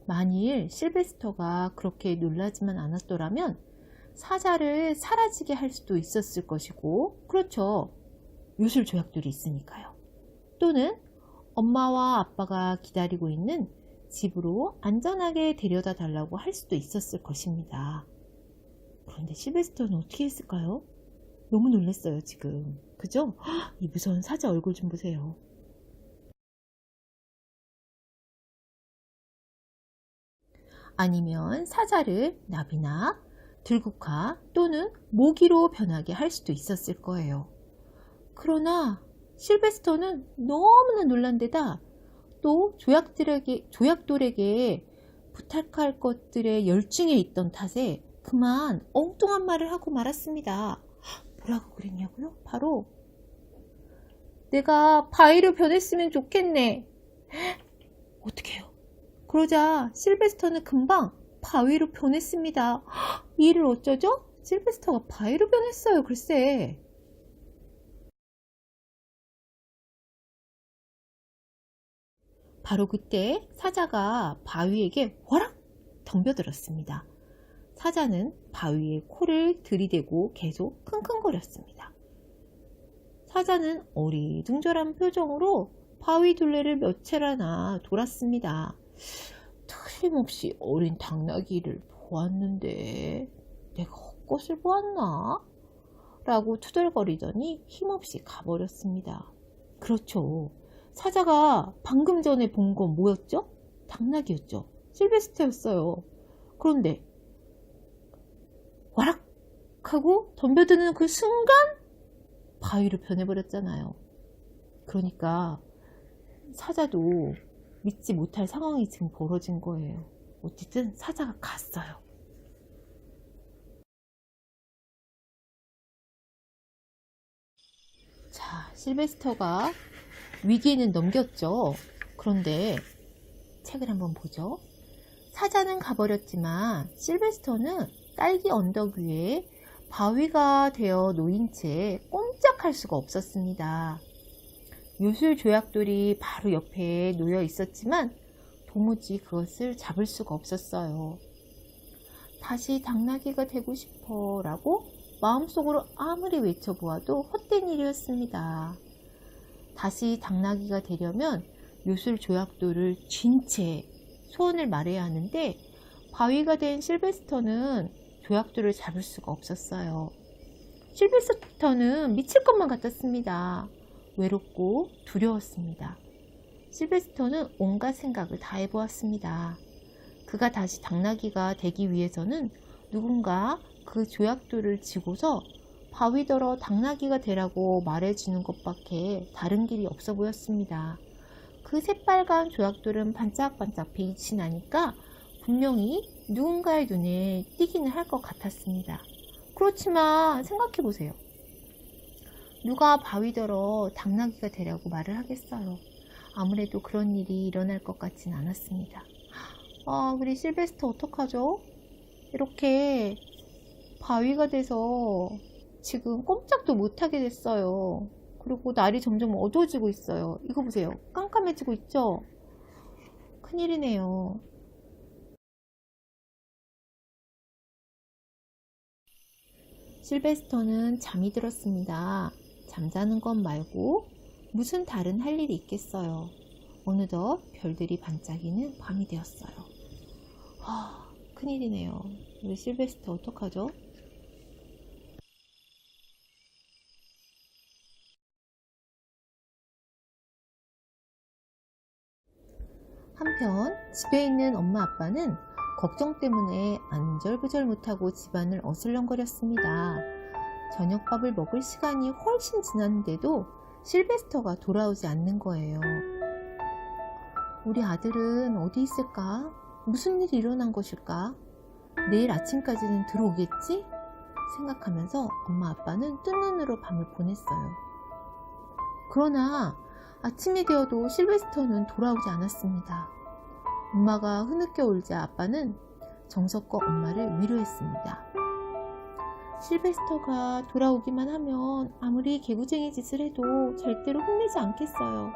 만일 실베스터가 그렇게 놀라지만 않았더라면 사자를 사라지게 할 수도 있었을 것이고, 그렇죠. 요술 조약돌이 있으니까요. 또는 엄마와 아빠가 기다리고 있는 집으로 안전하게 데려다 달라고 할 수도 있었을 것입니다. 그런데 실베스터는 어떻게 했을까요? 너무 놀랐어요, 지금. 그죠? 이 무서운 사자 얼굴 좀 보세요. 아니면 사자를 나비나 들국화 또는 모기로 변하게 할 수도 있었을 거예요. 그러나 실베스터는 너무나 놀란 데다 또 조약돌에게 부탁할 것들에 열중해 있던 탓에 그만 엉뚱한 말을 하고 말았습니다. 뭐라고 그랬냐고요? 바로 내가 바위로 변했으면 좋겠네. 어떡해요? 그러자 실베스터는 금방 바위로 변했습니다. 이 일을 어쩌죠? 실베스터가 바위로 변했어요. 글쎄. 바로 그때 사자가 바위에게 워락 덤벼들었습니다. 사자는 바위에 코를 들이대고 계속 킁킁거렸습니다. 사자는 어리둥절한 표정으로 바위 둘레를 몇 채라나 돌았습니다. 틀림없이 어린 당나귀를 보았는데 내가 헛것을 보았나? 라고 투덜거리더니 힘없이 가버렸습니다. 그렇죠. 사자가 방금 전에 본 건 뭐였죠? 당나귀였죠. 실베스터였어요. 그런데 와락 하고 덤벼드는 그 순간 바위로 변해버렸잖아요. 그러니까 사자도 믿지 못할 상황이 지금 벌어진 거예요. 어쨌든 사자가 갔어요. 자, 실베스터가 위기는 넘겼죠. 그런데 책을 한번 보죠. 사자는 가버렸지만 실베스터는 딸기 언덕 위에 바위가 되어 놓인 채 꼼짝할 수가 없었습니다. 요술 조약돌이 바로 옆에 놓여 있었지만 도무지 그것을 잡을 수가 없었어요. 다시 당나귀가 되고 싶어 라고 마음속으로 아무리 외쳐보아도 헛된 일이었습니다. 다시 당나귀가 되려면 요술 조약돌을 쥔 채 소원을 말해야 하는데 바위가 된 실베스터는 조약돌을 잡을 수가 없었어요. 실베스터는 미칠 것만 같았습니다. 외롭고 두려웠습니다. 실베스터는 온갖 생각을 다 해보았습니다. 그가 다시 당나귀가 되기 위해서는 누군가 그 조약돌을 쥐고서 바위더러 당나귀가 되라고 말해주는 것밖에 다른 길이 없어 보였습니다. 그 새빨간 조약돌은 반짝반짝 빛이 나니까 분명히 누군가의 눈에 띄기는 할 것 같았습니다. 그렇지만 생각해보세요. 누가 바위더러 당나귀가 되라고 말을 하겠어요? 아무래도 그런 일이 일어날 것 같진 않았습니다. 아, 우리 실베스터 어떡하죠? 이렇게 바위가 돼서 지금 꼼짝도 못하게 됐어요. 그리고 날이 점점 어두워지고 있어요. 이거 보세요. 깜깜해지고 있죠? 큰일이네요. 실베스터는 잠이 들었습니다. 잠자는 것 말고 무슨 다른 할 일이 있겠어요. 어느덧 별들이 반짝이는 밤이 되었어요. 큰일이네요. 우리 실베스터 어떡하죠? 한편 집에 있는 엄마 아빠는 걱정 때문에 안절부절 못하고 집안을 어슬렁거렸습니다. 저녁밥을 먹을 시간이 훨씬 지났는데도 실베스터가 돌아오지 않는 거예요. 우리 아들은 어디 있을까? 무슨 일이 일어난 것일까? 내일 아침까지는 들어오겠지? 생각하면서 엄마 아빠는 뜬 눈으로 밤을 보냈어요. 그러나 아침이 되어도 실베스터는 돌아오지 않았습니다. 엄마가 흐느껴 울자 아빠는 정성껏 엄마를 위로했습니다. 실베스터가 돌아오기만 하면 아무리 개구쟁이 짓을 해도 절대로 혼내지 않겠어요.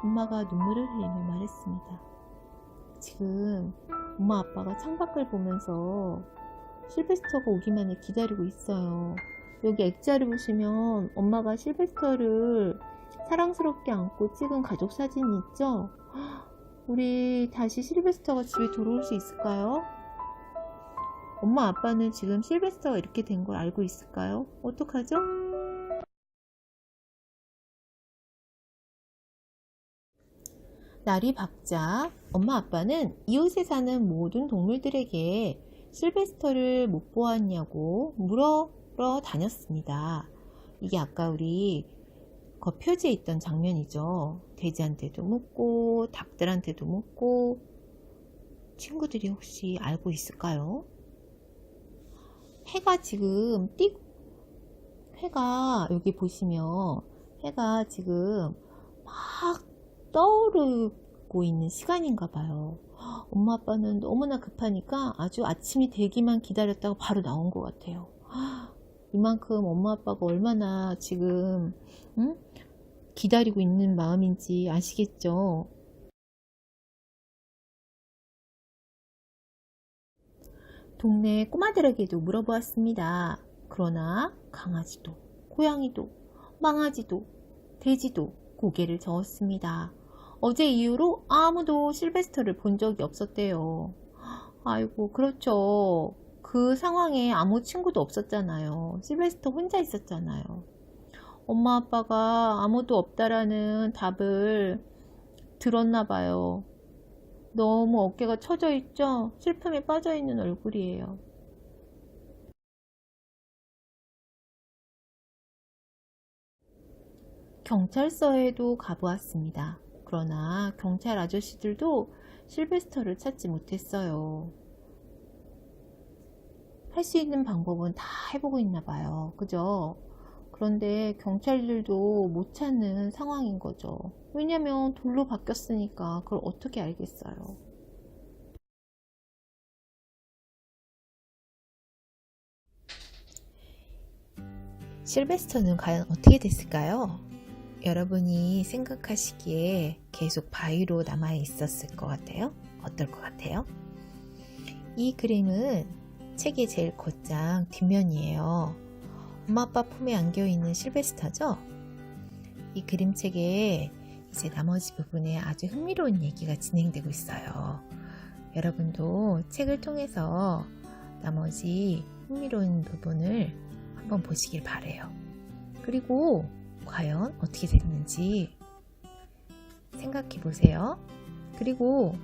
엄마가 눈물을 흘리며 말했습니다. 지금 엄마 아빠가 창밖을 보면서 실베스터가 오기만을 기다리고 있어요. 여기 액자를 보시면 엄마가 실베스터를 사랑스럽게 안고 찍은 가족 사진이 있죠? 우리 다시 실베스터가 집에 들어올 수 있을까요? 엄마 아빠는 지금 실베스터가 이렇게 된 걸 알고 있을까요? 어떡하죠? 날이 밝자 엄마 아빠는 이웃에 사는 모든 동물들에게 실베스터를 못 보았냐고 물어러 다녔습니다. 이게 아까 우리 표지에 있던 장면이죠. 돼지한테도 묻고 닭들한테도 묻고. 친구들이 혹시 알고 있을까요? 해가 지금 해가 여기 보시면 해가 지금 막 떠오르고 있는 시간인가 봐요. 엄마 아빠는 너무나 급하니까 아주 아침이 되기만 기다렸다가 바로 나온 것 같아요. 이만큼 엄마 아빠가 얼마나 지금 기다리고 있는 마음인지 아시겠죠? 동네 꼬마들에게도 물어보았습니다. 그러나 강아지도, 고양이도, 망아지도, 돼지도 고개를 저었습니다. 어제 이후로 아무도 실베스터를 본 적이 없었대요. 아이고, 그렇죠. 그 상황에 아무 친구도 없었잖아요. 실베스터 혼자 있었잖아요. 엄마 아빠가 아무도 없다라는 답을 들었나 봐요. 너무 어깨가 처져 있죠? 슬픔에 빠져 있는 얼굴이에요. 경찰서에도 가보았습니다. 그러나 경찰 아저씨들도 실베스터를 찾지 못했어요. 할 수 있는 방법은 다 해보고 있나 봐요. 그죠? 그런데 경찰들도 못 찾는 상황인 거죠. 왜냐면 돌로 바뀌었으니까 그걸 어떻게 알겠어요. 실베스터는 과연 어떻게 됐을까요? 여러분이 생각하시기에 계속 바위로 남아 있었을 것 같아요? 어떨 것 같아요? 이 그림은 책의 제일 겉장 뒷면이에요. 엄마 아빠 품에 안겨있는 실베스터죠? 이 그림책에 이제 나머지 부분에 아주 흥미로운 얘기가 진행되고 있어요. 여러분도 책을 통해서 나머지 흥미로운 부분을 한번 보시길 바래요. 그리고 과연 어떻게 됐는지 생각해 보세요. 그리고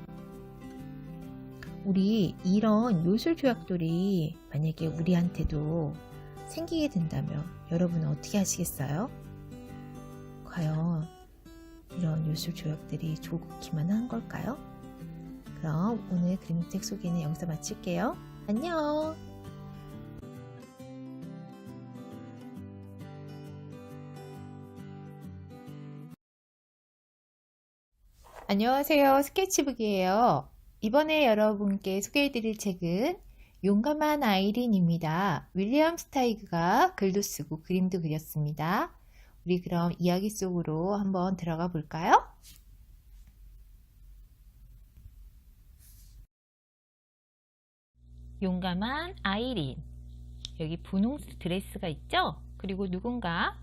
우리 이런 요술 조약돌이 만약에 우리한테도 생기게 된다면 여러분은 어떻게 하시겠어요? 과연 이런 요술 조약들이 좋기만 한 걸까요? 그럼 오늘 그림책 소개는 여기서 마칠게요. 안녕! 안녕하세요. 스케치북이에요. 이번에 여러분께 소개해드릴 책은 용감한 아이린입니다. 윌리엄 스타이그가 글도 쓰고 그림도 그렸습니다. 우리 그럼 이야기 속으로 한번 들어가 볼까요? 용감한 아이린. 여기 분홍색 드레스가 있죠? 그리고 누군가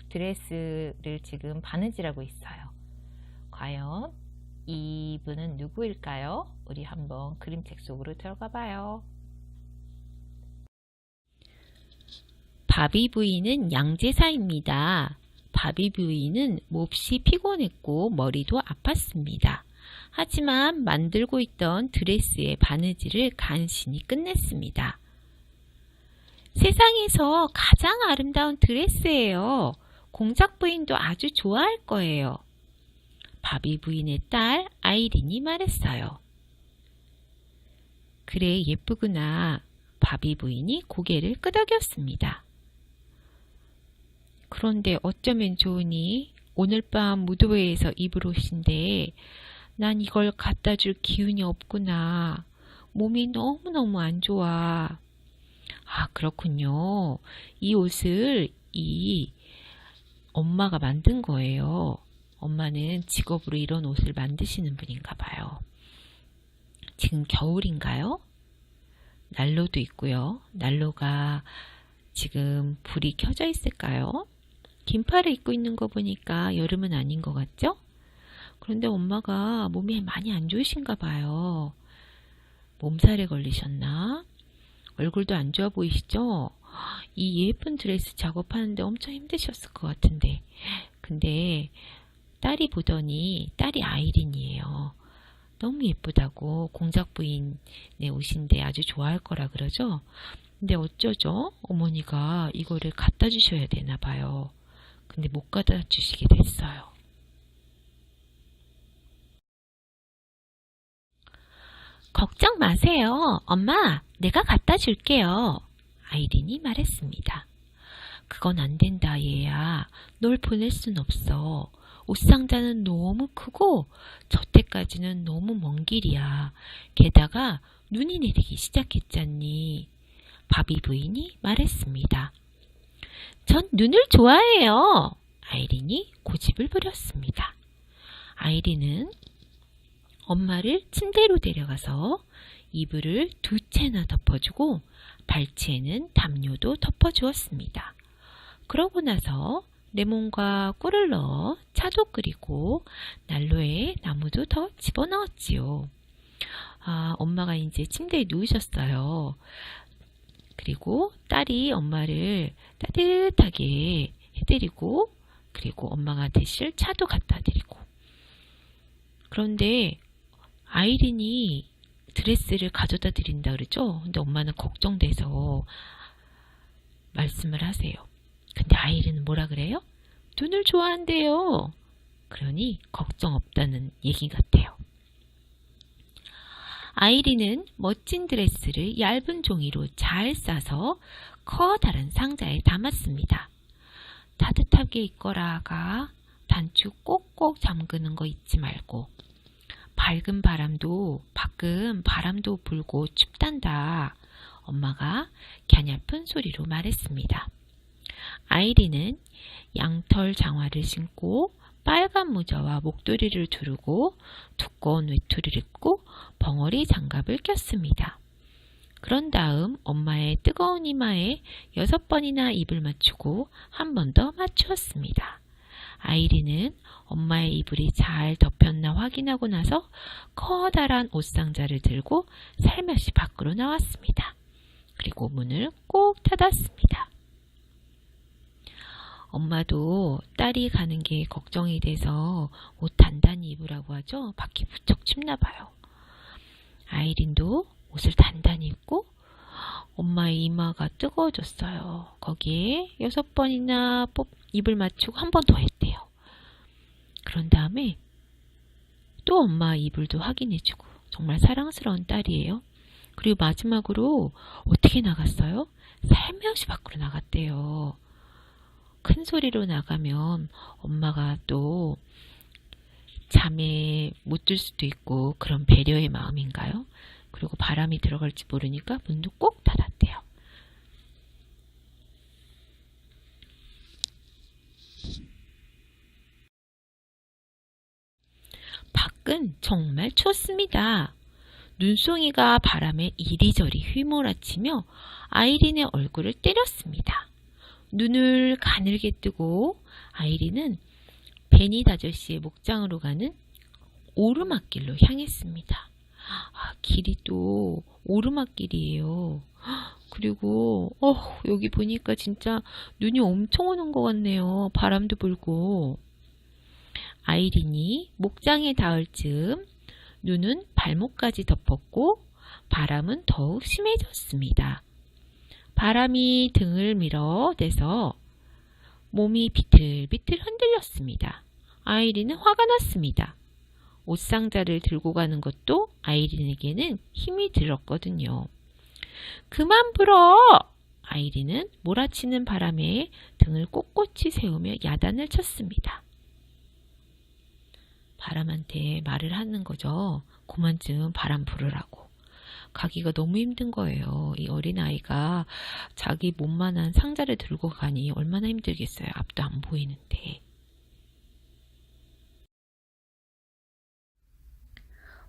드레스를 지금 바느질하고 있어요. 과연 이분은 누구일까요? 우리 한번 그림책 속으로 들어가 봐요. 바비 부인은 양제사입니다. 바비 부인은 몹시 피곤했고 머리도 아팠습니다. 하지만 만들고 있던 드레스의 바느질을 간신히 끝냈습니다. 세상에서 가장 아름다운 드레스예요. 공작 부인도 아주 좋아할 거예요. 바비 부인의 딸 아이린이 말했어요. 그래, 예쁘구나. 바비 부인이 고개를 끄덕였습니다. 그런데 어쩌면 좋으니? 오늘 밤 무도회에서 입을 옷인데 난 이걸 갖다 줄 기운이 없구나. 몸이 너무너무 안 좋아. 아, 그렇군요. 이 옷을 엄마가 만든 거예요. 엄마는 직업으로 이런 옷을 만드시는 분인가 봐요. 지금 겨울인가요? 난로도 있고요. 난로가 지금 불이 켜져 있을까요? 긴팔을 입고 있는 거 보니까 여름은 아닌 것 같죠? 그런데 엄마가 몸이 많이 안 좋으신가 봐요. 몸살에 걸리셨나? 얼굴도 안 좋아 보이시죠? 이 예쁜 드레스 작업하는데 엄청 힘드셨을 것 같은데. 근데 딸이 보더니 딸이 아이린이에요. 너무 예쁘다고 공작 부인의 옷인데 아주 좋아할 거라 그러죠? 근데 어쩌죠? 어머니가 이거를 갖다 주셔야 되나 봐요. 근데 못 갖다 주시게 됐어요. 걱정 마세요. 엄마, 내가 갖다 줄게요. 아이린이 말했습니다. 그건 안 된다, 얘야. 널 보낼 순 없어. 옷상자는 너무 크고 저때까지는 너무 먼 길이야. 게다가 눈이 내리기 시작했잖니. 바비 부인이 말했습니다. 전 눈을 좋아해요. 아이린이 고집을 부렸습니다. 아이린은 엄마를 침대로 데려가서 이불을 2채나 덮어주고 발치에는 담요도 덮어주었습니다. 그러고 나서 레몬과 꿀을 넣어 차도 끓이고 난로에 나무도 더 집어넣었지요. 엄마가 이제 침대에 누우셨어요. 그리고 딸이 엄마를 따뜻하게 해드리고 그리고 엄마가 드실 차도 갖다 드리고 그런데 아이린이 드레스를 가져다 드린다 그러죠? 근데 엄마는 걱정돼서 말씀을 하세요. 근데 아이린은 뭐라 그래요? 눈을 좋아한대요. 그러니 걱정 없다는 얘기 같아요. 아이린은 멋진 드레스를 얇은 종이로 잘 싸서 커다란 상자에 담았습니다. 따뜻하게 입거라가 단추 꼭꼭 잠그는 거 잊지 말고 밖은 바람도 불고 춥단다. 엄마가 갸냘픈 소리로 말했습니다. 아이린은 양털 장화를 신고 빨간 모자와 목도리를 두르고 두꺼운 외투를 입고 벙어리 장갑을 꼈습니다. 그런 다음 엄마의 뜨거운 이마에 6번이나 입을 맞추고 한 번 더 맞추었습니다. 아이린은 엄마의 이불이 잘 덮였나 확인하고 나서 커다란 옷상자를 들고 살며시 밖으로 나왔습니다. 그리고 문을 꼭 닫았습니다. 엄마도 딸이 가는 게 걱정이 돼서 옷 단단히 입으라고 하죠. 밖이 무척 춥나 봐요. 아이린도 옷을 단단히 입고 엄마의 이마가 뜨거워졌어요. 거기에 6번이나 입을 맞추고 한 번 더 했대요. 그런 다음에 또 엄마 이불도 확인해주고 정말 사랑스러운 딸이에요. 그리고 마지막으로 어떻게 나갔어요? 살며시 밖으로 나갔대요. 큰 소리로 나가면 엄마가 또 잠에 못 들 수도 있고 그런 배려의 마음인가요? 그리고 바람이 들어갈지 모르니까 문도 꼭 닫았대요. 밖은 정말 추웠습니다. 눈송이가 바람에 이리저리 휘몰아치며 아이린의 얼굴을 때렸습니다. 눈을 가늘게 뜨고 아이린은 베닛 아저씨의 목장으로 가는 오르막길로 향했습니다. 길이 또 오르막길이에요. 그리고 여기 보니까 진짜 눈이 엄청 오는 것 같네요. 바람도 불고. 아이린이 목장에 닿을 즈음 눈은 발목까지 덮었고 바람은 더욱 심해졌습니다. 바람이 등을 밀어내서 몸이 비틀비틀 흔들렸습니다. 아이린은 화가 났습니다. 옷상자를 들고 가는 것도 아이린에게는 힘이 들었거든요. 그만 불어! 아이린은 몰아치는 바람에 등을 꼿꼿이 세우며 야단을 쳤습니다. 바람한테 말을 하는 거죠. 그만 좀 바람 불으라고. 가기가 너무 힘든 거예요. 이 어린아이가 자기 몸만한 상자를 들고 가니 얼마나 힘들겠어요. 앞도 안 보이는데.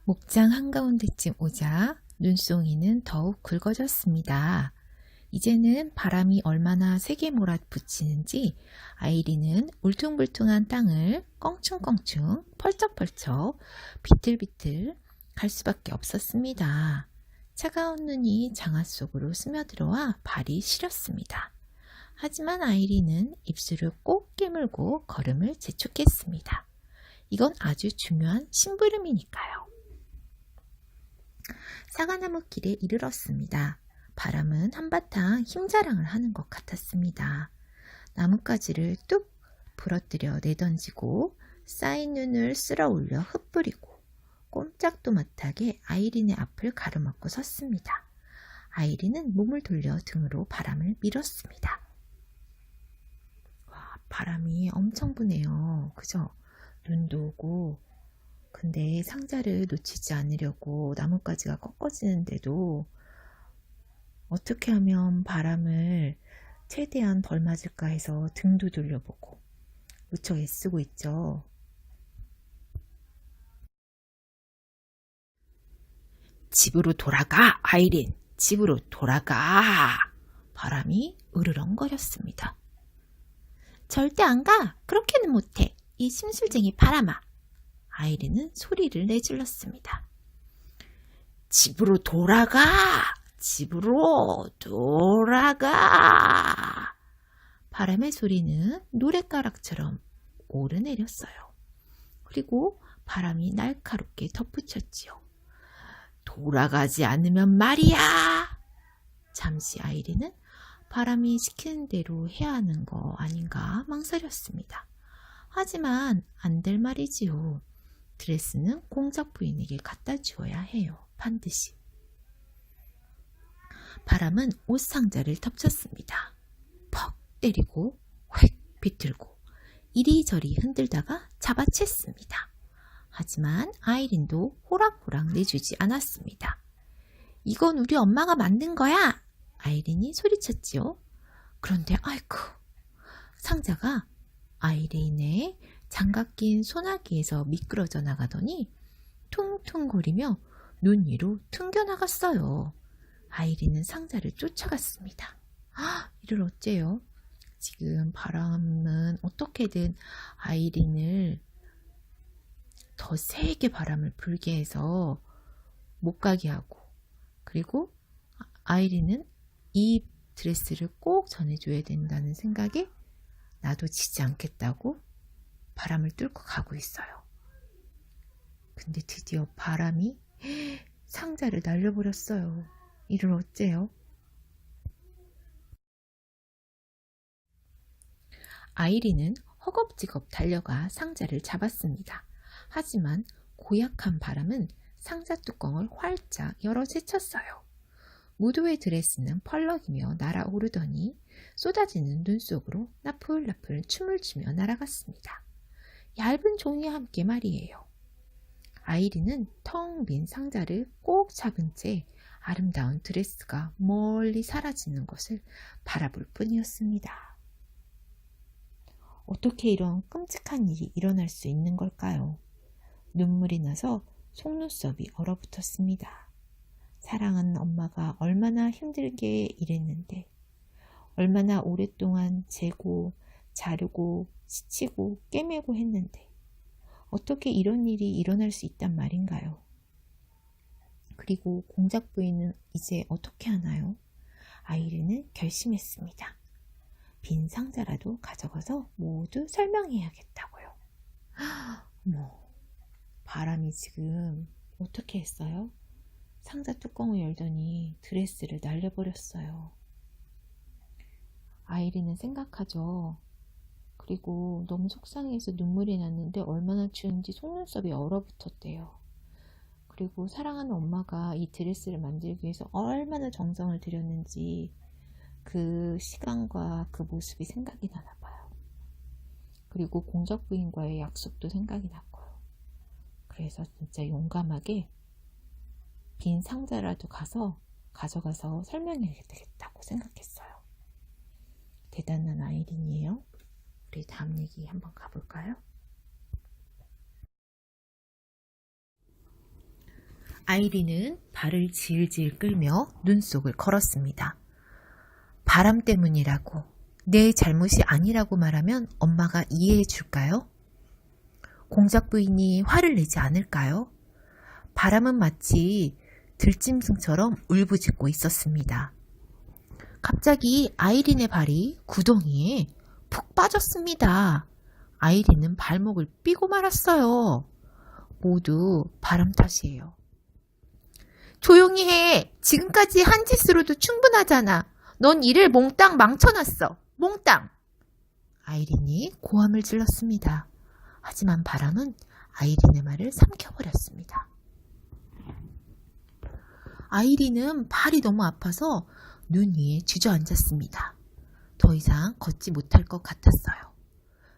목장 한가운데쯤 오자 눈송이는 더욱 굵어졌습니다. 이제는 바람이 얼마나 세게 몰아붙이는지 아이린은 울퉁불퉁한 땅을 껑충껑충 펄쩍펄쩍 비틀비틀 갈 수밖에 없었습니다. 차가운 눈이 장화 속으로 스며들어와 발이 시렸습니다. 하지만 아이린은 입술을 꼭 깨물고 걸음을 재촉했습니다. 이건 아주 중요한 심부름이니까요. 사과나무 길에 이르렀습니다. 바람은 한바탕 힘자랑을 하는 것 같았습니다. 나뭇가지를 뚝 부러뜨려 내던지고 쌓인 눈을 쓸어 올려 흩뿌리고 꼼짝도 못하게 아이린의 앞을 가로막고 섰습니다. 아이린은 몸을 돌려 등으로 바람을 밀었습니다. 와, 바람이 엄청 부네요. 그죠? 눈도 오고. 근데 상자를 놓치지 않으려고 나뭇가지가 꺾어지는데도 어떻게 하면 바람을 최대한 덜 맞을까 해서 등도 돌려보고 무척 애쓰고 있죠. 집으로 돌아가, 아이린. 집으로 돌아가. 바람이 으르렁거렸습니다. 절대 안 가. 그렇게는 못해. 이 심술쟁이 바람아. 아이린은 소리를 내질렀습니다. 집으로 돌아가. 집으로 돌아가. 바람의 소리는 노랫가락처럼 오르내렸어요. 그리고 바람이 날카롭게 덧붙였지요. 돌아가지 않으면 말이야. 잠시 아이린은 바람이 시키는 대로 해야 하는 거 아닌가 망설였습니다. 하지만 안 될 말이지요. 드레스는 공작 부인에게 갖다 주어야 해요. 반드시. 바람은 옷상자를 덮쳤습니다. 퍽 때리고 획 비틀고 이리저리 흔들다가 잡아챘습니다. 하지만 아이린도 호락호락 내주지 않았습니다. 이건 우리 엄마가 만든 거야! 아이린이 소리쳤지요. 그런데 아이쿠, 상자가 아이린의 장갑 낀 소나기에서 미끄러져 나가더니 퉁퉁거리며 눈 위로 튕겨나갔어요. 아이린은 상자를 쫓아갔습니다. 이를 어째요? 지금 바람은 어떻게든 아이린을 더 세게 바람을 불게 해서 못 가게 하고, 그리고 아이린은 이 드레스를 꼭 전해줘야 된다는 생각에 나도 지지 않겠다고 바람을 뚫고 가고 있어요. 근데 드디어 바람이 상자를 날려버렸어요. 이를 어째요? 아이린은 허겁지겁 달려가 상자를 잡았습니다. 하지만 고약한 바람은 상자 뚜껑을 활짝 열어 제쳤어요. 무도의 드레스는 펄럭이며 날아오르더니 쏟아지는 눈 속으로 나풀나풀 춤을 추며 날아갔습니다. 얇은 종이와 함께 말이에요. 아이린은 텅 빈 상자를 꼭 잡은 채 아름다운 드레스가 멀리 사라지는 것을 바라볼 뿐이었습니다. 어떻게 이런 끔찍한 일이 일어날 수 있는 걸까요? 눈물이 나서 속눈썹이 얼어붙었습니다. 사랑하는 엄마가 얼마나 힘들게 일했는데, 얼마나 오랫동안 재고, 자르고, 스치고, 꿰매고 했는데 어떻게 이런 일이 일어날 수 있단 말인가요? 그리고 공작 부인은 이제 어떻게 하나요? 아이린은 결심했습니다. 빈 상자라도 가져가서 모두 설명해야겠다고요. 어머, 바람이 지금 어떻게 했어요? 상자 뚜껑을 열더니 드레스를 날려버렸어요. 아이린은 생각하죠. 그리고 너무 속상해서 눈물이 났는데 얼마나 추운지 속눈썹이 얼어붙었대요. 그리고 사랑하는 엄마가 이 드레스를 만들기 위해서 얼마나 정성을 들였는지 그 시간과 그 모습이 생각이 나나 봐요. 그리고 공작 부인과의 약속도 생각이 났고요. 그래서 진짜 용감하게 빈 상자라도 가져가서 설명해야 되겠다고 생각했어요. 대단한 아이린이에요. 우리 다음 얘기 한번 가볼까요? 아이린은 발을 질질 끌며 눈속을 걸었습니다. 바람 때문이라고, 내 잘못이 아니라고 말하면 엄마가 이해해 줄까요? 공작 부인이 화를 내지 않을까요? 바람은 마치 들짐승처럼 울부짖고 있었습니다. 갑자기 아이린의 발이 구덩이에 푹 빠졌습니다. 아이린은 발목을 삐고 말았어요. 모두 바람 탓이에요. 조용히 해. 지금까지 한 짓으로도 충분하잖아. 넌 일을 몽땅 망쳐놨어. 몽땅. 아이린이 고함을 질렀습니다. 하지만 바람은 아이린의 말을 삼켜버렸습니다. 아이린은 발이 너무 아파서 눈 위에 주저앉았습니다. 더 이상 걷지 못할 것 같았어요.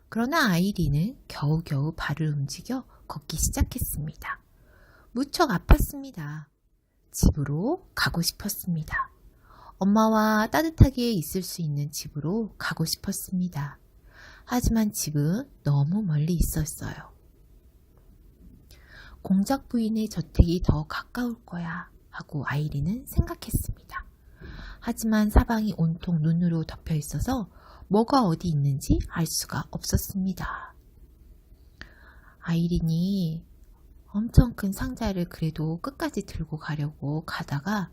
그러나 아이린은 겨우겨우 발을 움직여 걷기 시작했습니다. 무척 아팠습니다. 집으로 가고 싶었습니다. 엄마와 따뜻하게 있을 수 있는 집으로 가고 싶었습니다. 하지만 집은 너무 멀리 있었어요. 공작 부인의 저택이 더 가까울 거야 하고 아이린은 생각했습니다. 하지만 사방이 온통 눈으로 덮여 있어서 뭐가 어디 있는지 알 수가 없었습니다. 아이린이 엄청 큰 상자를 그래도 끝까지 들고 가려고 가다가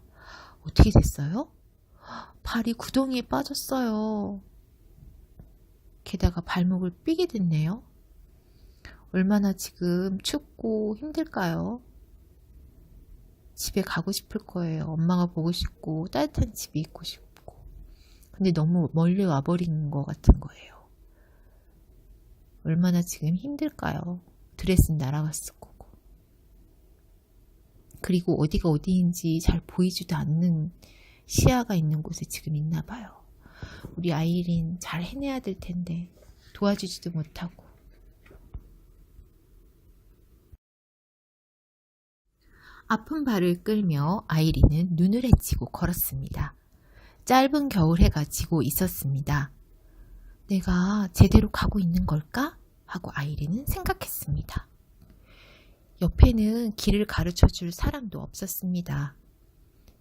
어떻게 됐어요? 발이 구덩이에 빠졌어요. 게다가 발목을 삐게 됐네요. 얼마나 지금 춥고 힘들까요? 집에 가고 싶을 거예요. 엄마가 보고 싶고 따뜻한 집이 있고 싶고. 근데 너무 멀리 와버린 것 같은 거예요. 얼마나 지금 힘들까요? 드레스는 날아갔을 거고. 그리고 어디가 어디인지 잘 보이지도 않는 시야가 있는 곳에 지금 있나 봐요. 우리 아이린 잘 해내야 될 텐데 도와주지도 못하고. 아픈 발을 끌며 아이린은 눈을 헤치고 걸었습니다. 짧은 겨울해가 지고 있었습니다. 내가 제대로 가고 있는 걸까? 하고 아이린은 생각했습니다. 옆에는 길을 가르쳐 줄 사람도 없었습니다.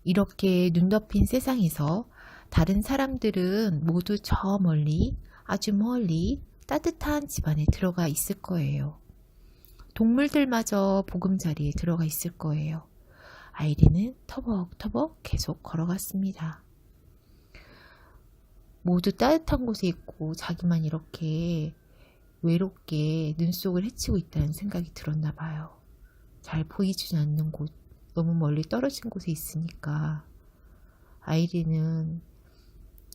이렇게 눈 덮인 세상에서 다른 사람들은 모두 저 멀리, 아주 멀리 따뜻한 집안에 들어가 있을 거예요. 동물들마저 보금자리에 들어가 있을 거예요. 아이린은 터벅터벅 계속 걸어갔습니다. 모두 따뜻한 곳에 있고 자기만 이렇게 외롭게 눈속을 헤치고 있다는 생각이 들었나 봐요. 잘 보이지 않는 곳, 너무 멀리 떨어진 곳에 있으니까 아이린은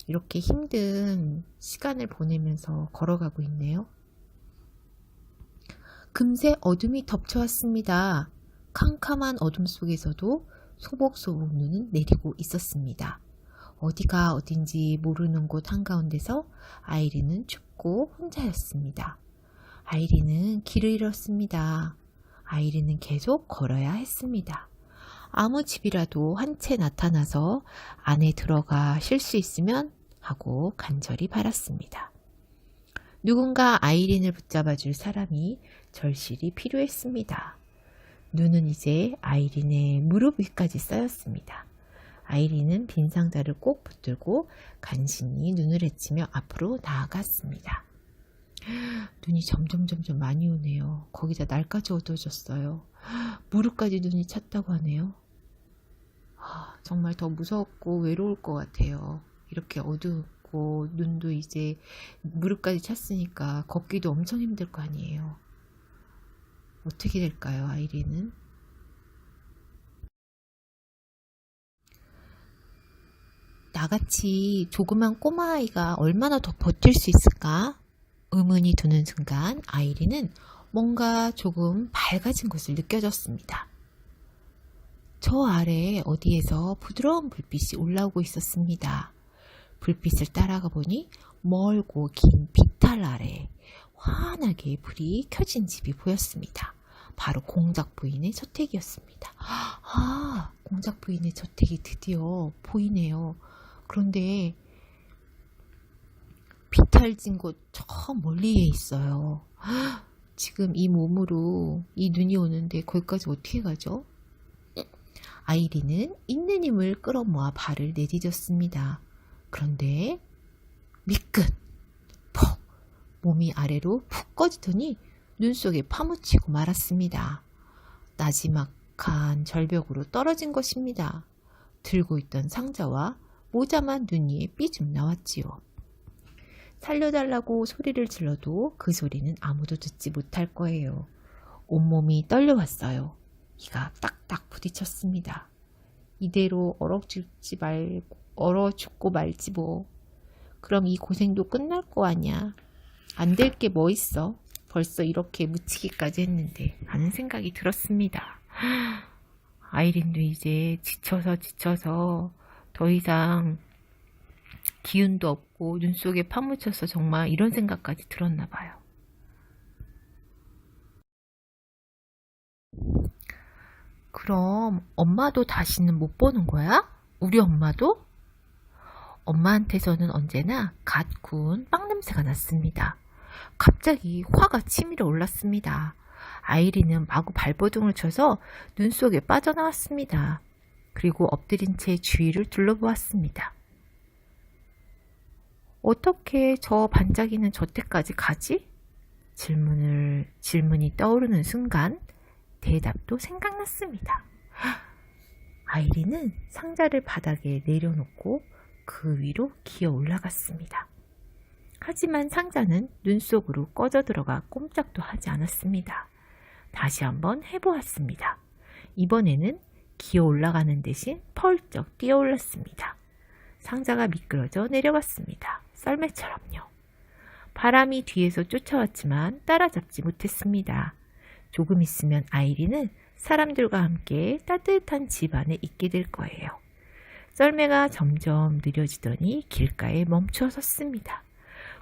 이렇게 힘든 시간을 보내면서 걸어가고 있네요. 금세 어둠이 덮쳐왔습니다. 캄캄한 어둠 속에서도 소복소복 눈은 내리고 있었습니다. 어디가 어딘지 모르는 곳 한가운데서 아이린은 춥고 혼자였습니다. 아이린은 길을 잃었습니다. 아이린은 계속 걸어야 했습니다. 아무 집이라도 한 채 나타나서 안에 들어가 쉴 수 있으면 하고 간절히 바랐습니다. 누군가 아이린을 붙잡아 줄 사람이 절실히 필요했습니다. 눈은 이제 아이린의 무릎 위까지 쌓였습니다. 아이린은 빈 상자를 꼭 붙들고 간신히 눈을 헤치며 앞으로 나아갔습니다. 눈이 점점 많이 오네요. 거기다 날까지 어두워졌어요. 무릎까지 눈이 찼다고 하네요. 정말 더 무섭고 외로울 것 같아요. 이렇게 어둡고 눈도 이제 무릎까지 찼으니까 걷기도 엄청 힘들 거 아니에요. 어떻게 될까요, 아이린은? 나같이 조그만 꼬마아이가 얼마나 더 버틸 수 있을까? 의문이 드는 순간 아이린은 뭔가 조금 밝아진 것을 느껴졌습니다. 저 아래 어디에서 부드러운 불빛이 올라오고 있었습니다. 불빛을 따라가 보니 멀고 긴 비탈 아래 환하게 불이 켜진 집이 보였습니다. 바로 공작 부인의 저택이었습니다. 공작 부인의 저택이 드디어 보이네요. 그런데 비탈진 곳 저 멀리에 있어요. 지금 이 몸으로 이 눈이 오는데 거기까지 어떻게 가죠? 아이린은 있는 힘을 끌어모아 발을 내디뎠습니다. 그런데 미끈 퍽 몸이 아래로 푹 꺼지더니 눈 속에 파묻히고 말았습니다. 나지막한 절벽으로 떨어진 것입니다. 들고 있던 상자와 모자만 눈 위에 삐죽 나왔지요. 살려달라고 소리를 질러도 그 소리는 아무도 듣지 못할 거예요. 온몸이 떨려왔어요. 이가 딱딱 부딪혔습니다. 이대로 얼어 죽고 말지 뭐. 그럼 이 고생도 끝날 거 아냐. 안 될 게 뭐 있어. 벌써 이렇게 묻히기까지 했는데 하는 생각이 들었습니다. 아이린도 이제 지쳐서 더 이상 기운도 없고 눈 속에 파묻혀서 정말 이런 생각까지 들었나 봐요. 그럼 엄마도 다시는 못 보는 거야? 우리 엄마도? 엄마한테서는 언제나 갓 구운 빵 냄새가 났습니다. 갑자기 화가 치밀어 올랐습니다. 아이린은 마구 발버둥을 쳐서 눈 속에 빠져나왔습니다. 그리고 엎드린 채 주위를 둘러보았습니다. 어떻게 저 반짝이는 저택까지 가지? 질문이 떠오르는 순간 대답도 생각났습니다. 아이린은 상자를 바닥에 내려놓고 그 위로 기어 올라갔습니다. 하지만 상자는 눈 속으로 꺼져 들어가 꼼짝도 하지 않았습니다. 다시 한번 해보았습니다. 이번에는 기어 올라가는 대신 펄쩍 뛰어 올랐습니다. 상자가 미끄러져 내려갔습니다. 썰매처럼요. 바람이 뒤에서 쫓아왔지만 따라잡지 못했습니다. 조금 있으면 아이린은 사람들과 함께 따뜻한 집 안에 있게 될 거예요. 썰매가 점점 느려지더니 길가에 멈춰 섰습니다.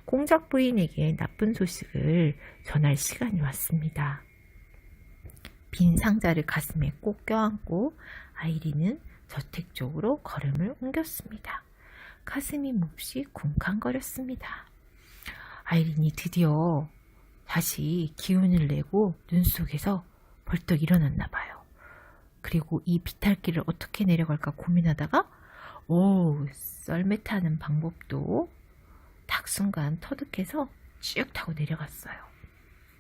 공작 부인에게 나쁜 소식을 전할 시간이 왔습니다. 빈 상자를 가슴에 꼭 껴안고 아이린은 저택 쪽으로 걸음을 옮겼습니다. 가슴이 몹시 쿵쾅거렸습니다. 아이린이 드디어 다시 기운을 내고 눈 속에서 벌떡 일어났나 봐요. 그리고 이 비탈길을 어떻게 내려갈까 고민하다가 썰매 타는 방법도 딱 순간 터득해서 쭉 타고 내려갔어요.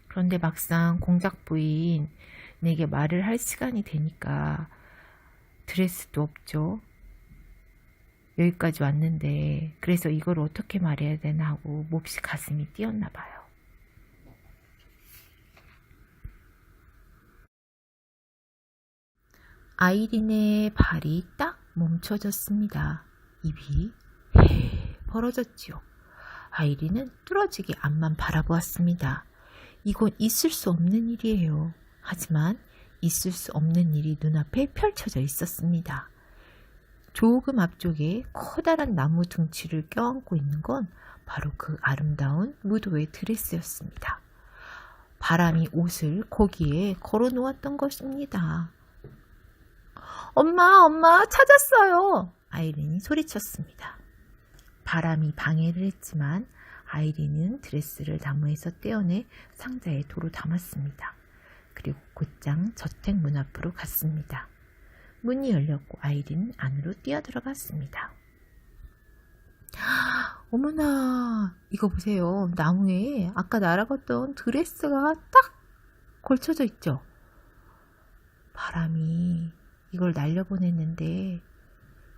그런데 막상 공작 부인에게 말을 할 시간이 되니까 드레스도 없죠. 여기까지 왔는데 그래서 이걸 어떻게 말해야 되나 하고 몹시 가슴이 뛰었나 봐요. 아이린의 발이 딱 멈춰졌습니다. 입이 벌어졌지요. 아이린은 뚫어지게 앞만 바라보았습니다. 이건 있을 수 없는 일이에요. 하지만 있을 수 없는 일이 눈앞에 펼쳐져 있었습니다. 조금 앞쪽에 커다란 나무 둥치를 껴안고 있는 건 바로 그 아름다운 무도의 드레스였습니다. 바람이 옷을 거기에 걸어 놓았던 것입니다. 엄마, 엄마, 찾았어요! 아이린이 소리쳤습니다. 바람이 방해를 했지만 아이린은 드레스를 나무에서 떼어내 상자에 도로 담았습니다. 그리고 곧장 저택 문 앞으로 갔습니다. 문이 열렸고 아이린은 안으로 뛰어들어갔습니다. 어머나, 이거 보세요. 나무에 아까 날아갔던 드레스가 딱 걸쳐져 있죠. 바람이 이걸 날려보냈는데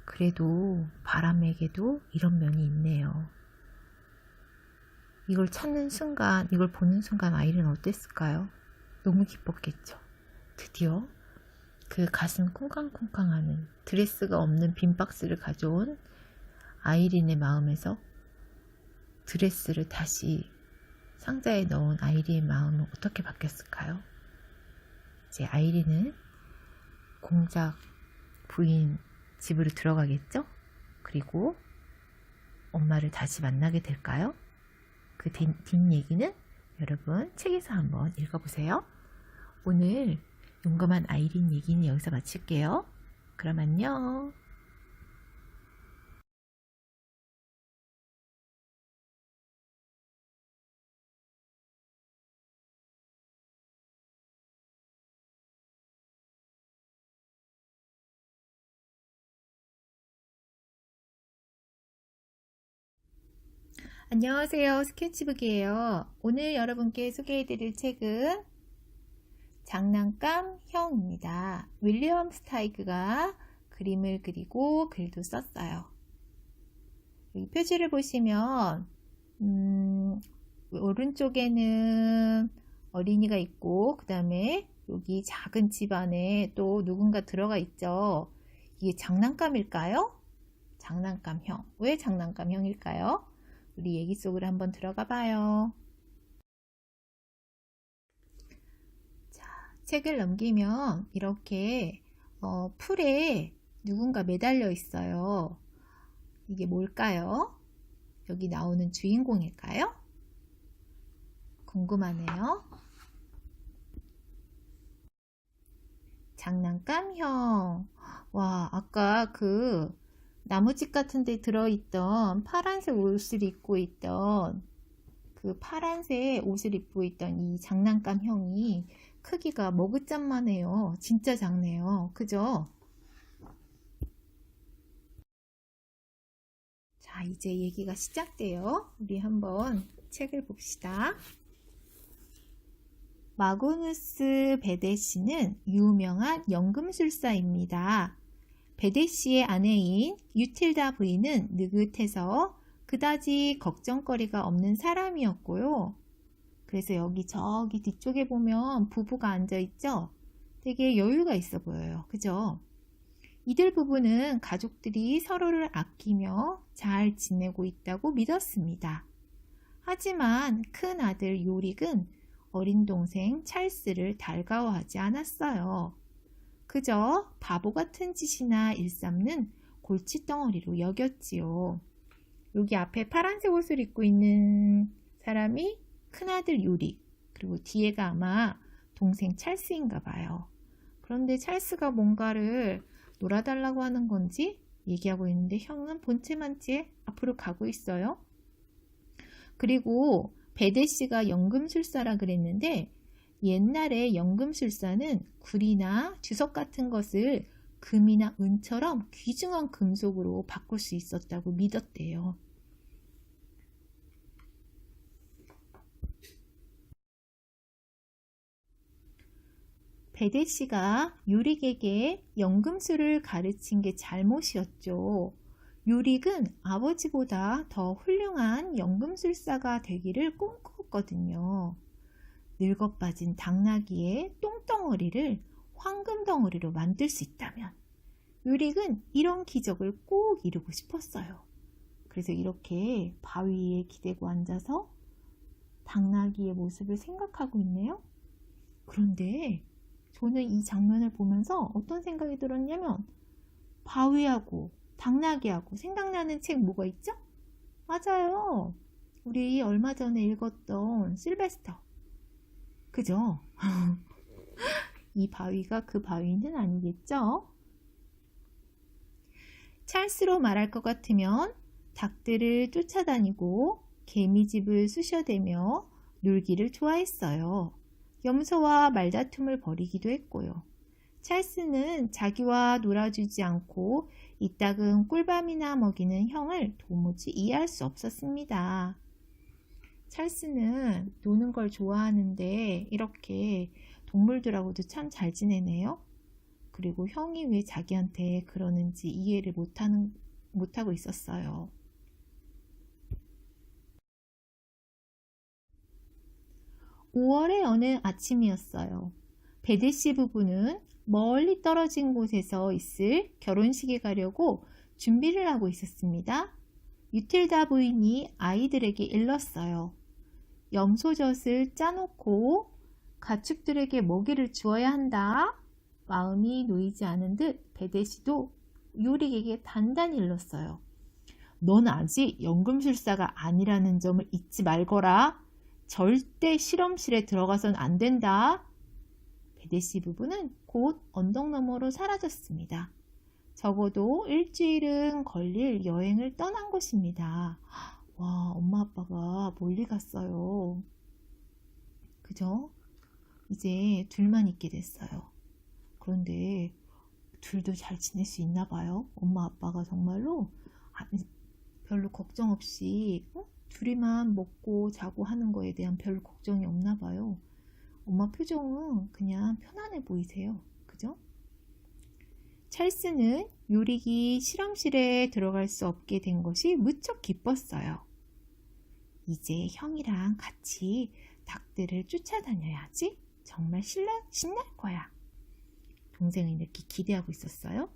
그래도 바람에게도 이런 면이 있네요. 이걸 찾는 순간, 이걸 보는 순간 아이린은 어땠을까요? 너무 기뻤겠죠. 드디어 그 가슴 쿵쾅쿵쾅하는 드레스가 없는 빈 박스를 가져온 아이린의 마음에서 드레스를 다시 상자에 넣은 아이린의 마음은 어떻게 바뀌었을까요? 이제 아이린은 공작 부인 집으로 들어가겠죠? 그리고 엄마를 다시 만나게 될까요? 그 뒷얘기는 여러분 책에서 한번 읽어보세요. 오늘 용감한 아이린 얘기는 여기서 마칠게요. 그럼 안녕. 안녕하세요. 스케치북이에요. 오늘 여러분께 소개해드릴 책은 장난감형입니다. 윌리엄 스타이그가 그림을 그리고 글도 썼어요. 여기 표지를 보시면 오른쪽에는 어린이가 있고 그 다음에 여기 작은 집 안에 또 누군가 들어가 있죠. 이게 장난감일까요? 장난감형. 왜 장난감형일까요? 우리 얘기 속으로 한번 들어가 봐요. 자, 책을 넘기면 이렇게 풀에 누군가 매달려 있어요. 이게 뭘까요? 여기 나오는 주인공일까요? 궁금하네요. 장난감형. 와, 아까 그 나무집 같은 데 들어있던 파란색 옷을 입고 있던 그 파란색 옷을 입고 있던 이 장난감형이 크기가 머그잔만 해요. 진짜 작네요. 그죠? 자, 이제 얘기가 시작돼요. 우리 한번 책을 봅시다. 마그누스 베데시는 유명한 연금술사입니다. 베데시의 아내인 유틸다 부인은 느긋해서 그다지 걱정거리가 없는 사람이었고요. 그래서 여기 저기 뒤쪽에 보면 부부가 앉아있죠? 되게 여유가 있어 보여요. 그죠? 이들 부부는 가족들이 서로를 아끼며 잘 지내고 있다고 믿었습니다. 하지만 큰 아들 요릭은 어린 동생 찰스를 달가워하지 않았어요. 그저 바보 같은 짓이나 일삼는 골칫덩어리로 여겼지요. 여기 앞에 파란색 옷을 입고 있는 사람이 큰아들 요릭, 그리고 뒤에가 아마 동생 찰스인가 봐요. 그런데 찰스가 뭔가를 놀아달라고 하는 건지 얘기하고 있는데 형은 본체만치에 앞으로 가고 있어요. 그리고 베데씨가 연금술사라 그랬는데 옛날에 연금술사는 굴이나 주석 같은 것을 금이나 은처럼 귀중한 금속으로 바꿀 수 있었다고 믿었대요. 베데씨가 요릭에게 연금술을 가르친 게 잘못이었죠. 요릭은 아버지보다 더 훌륭한 연금술사가 되기를 꿈꾸었거든요. 늙어빠진 당나귀의 똥덩어리를 황금덩어리로 만들 수 있다면 요릭은 이런 기적을 꼭 이루고 싶었어요. 그래서 이렇게 바위에 기대고 앉아서 당나귀의 모습을 생각하고 있네요. 그런데 저는 이 장면을 보면서 어떤 생각이 들었냐면 바위하고 당나귀하고 생각나는 책 뭐가 있죠? 맞아요. 우리 얼마 전에 읽었던 실베스터. 그죠? 이 바위가 그 바위는 아니겠죠? 찰스로 말할 것 같으면 닭들을 쫓아다니고 개미집을 쑤셔대며 놀기를 좋아했어요. 염소와 말다툼을 벌이기도 했고요. 찰스는 자기와 놀아주지 않고 이따금 꿀밤이나 먹이는 형을 도무지 이해할 수 없었습니다. 찰스는 노는 걸 좋아하는데 이렇게 동물들하고도 참 잘 지내네요. 그리고 형이 왜 자기한테 그러는지 이해를 못하고 있었어요. 5월의 어느 아침이었어요. 베데시 부부는 멀리 떨어진 곳에서 있을 결혼식에 가려고 준비를 하고 있었습니다. 유틸다 부인이 아이들에게 일렀어요. 염소젖을 짜놓고 가축들에게 먹이를 주어야 한다. 마음이 놓이지 않은 듯 베데시도 요릭에게 단단히 일렀어요. 넌 아직 연금술사가 아니라는 점을 잊지 말거라. 절대 실험실에 들어가선 안 된다. 베데시 부부는 곧 언덕 너머로 사라졌습니다. 적어도 일주일은 걸릴 여행을 떠난 것입니다. 와, 엄마 아빠가 멀리 갔어요. 그죠? 이제 둘만 있게 됐어요. 그런데 둘도 잘 지낼 수 있나 봐요. 엄마 아빠가 정말로 별로 걱정 없이 둘이만 먹고 자고 하는 거에 대한 별 걱정이 없나 봐요. 엄마 표정은 그냥 편안해 보이세요. 그죠? 찰스는 요릭이 실험실에 들어갈 수 없게 된 것이 무척 기뻤어요. 이제 형이랑 같이 닭들을 쫓아다녀야지. 정말 신날 거야. 동생은 이렇게 기대하고 있었어요.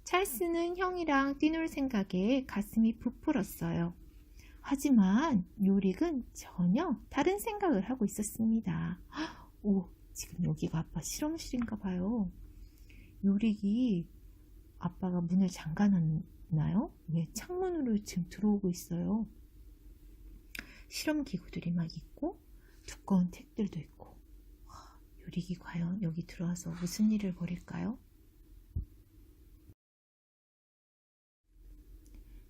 찰스는 형이랑 뛰놀 생각에 가슴이 부풀었어요. 하지만 요릭은 전혀 다른 생각을 하고 있었습니다. 오, 지금 여기가 아빠 실험실인가 봐요. 요릭이 아빠가 문을 잠가놨나요? 왜 창문으로 지금 들어오고 있어요? 실험 기구들이 막 있고 두꺼운 책들도 있고. 요릭이 과연 여기 들어와서 무슨 일을 벌일까요?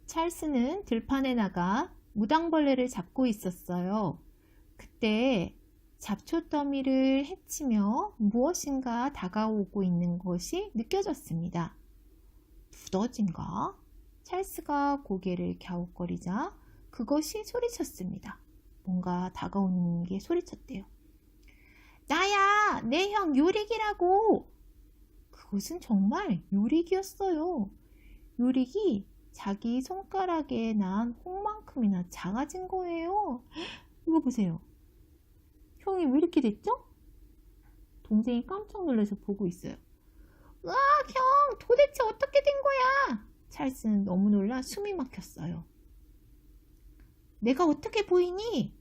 찰스는 들판에 나가 무당벌레를 잡고 있었어요. 그때 잡초 더미를 헤치며 무엇인가 다가오고 있는 것이 느껴졌습니다. 두더지인가? 찰스가 고개를 갸웃거리자 그것이 소리쳤습니다. 뭔가 다가오는 게 소리쳤대요. 나야! 내 형 요릭이라고! 그것은 정말 요릭이었어요. 요릭이 자기 손가락에 난 홍만큼이나 작아진 거예요. 이거 보세요. 형이 왜 이렇게 됐죠? 동생이 깜짝 놀라서 보고 있어요. 으아, 형! 도대체 어떻게 된 거야? 찰스는 너무 놀라 숨이 막혔어요. 내가 어떻게 보이니?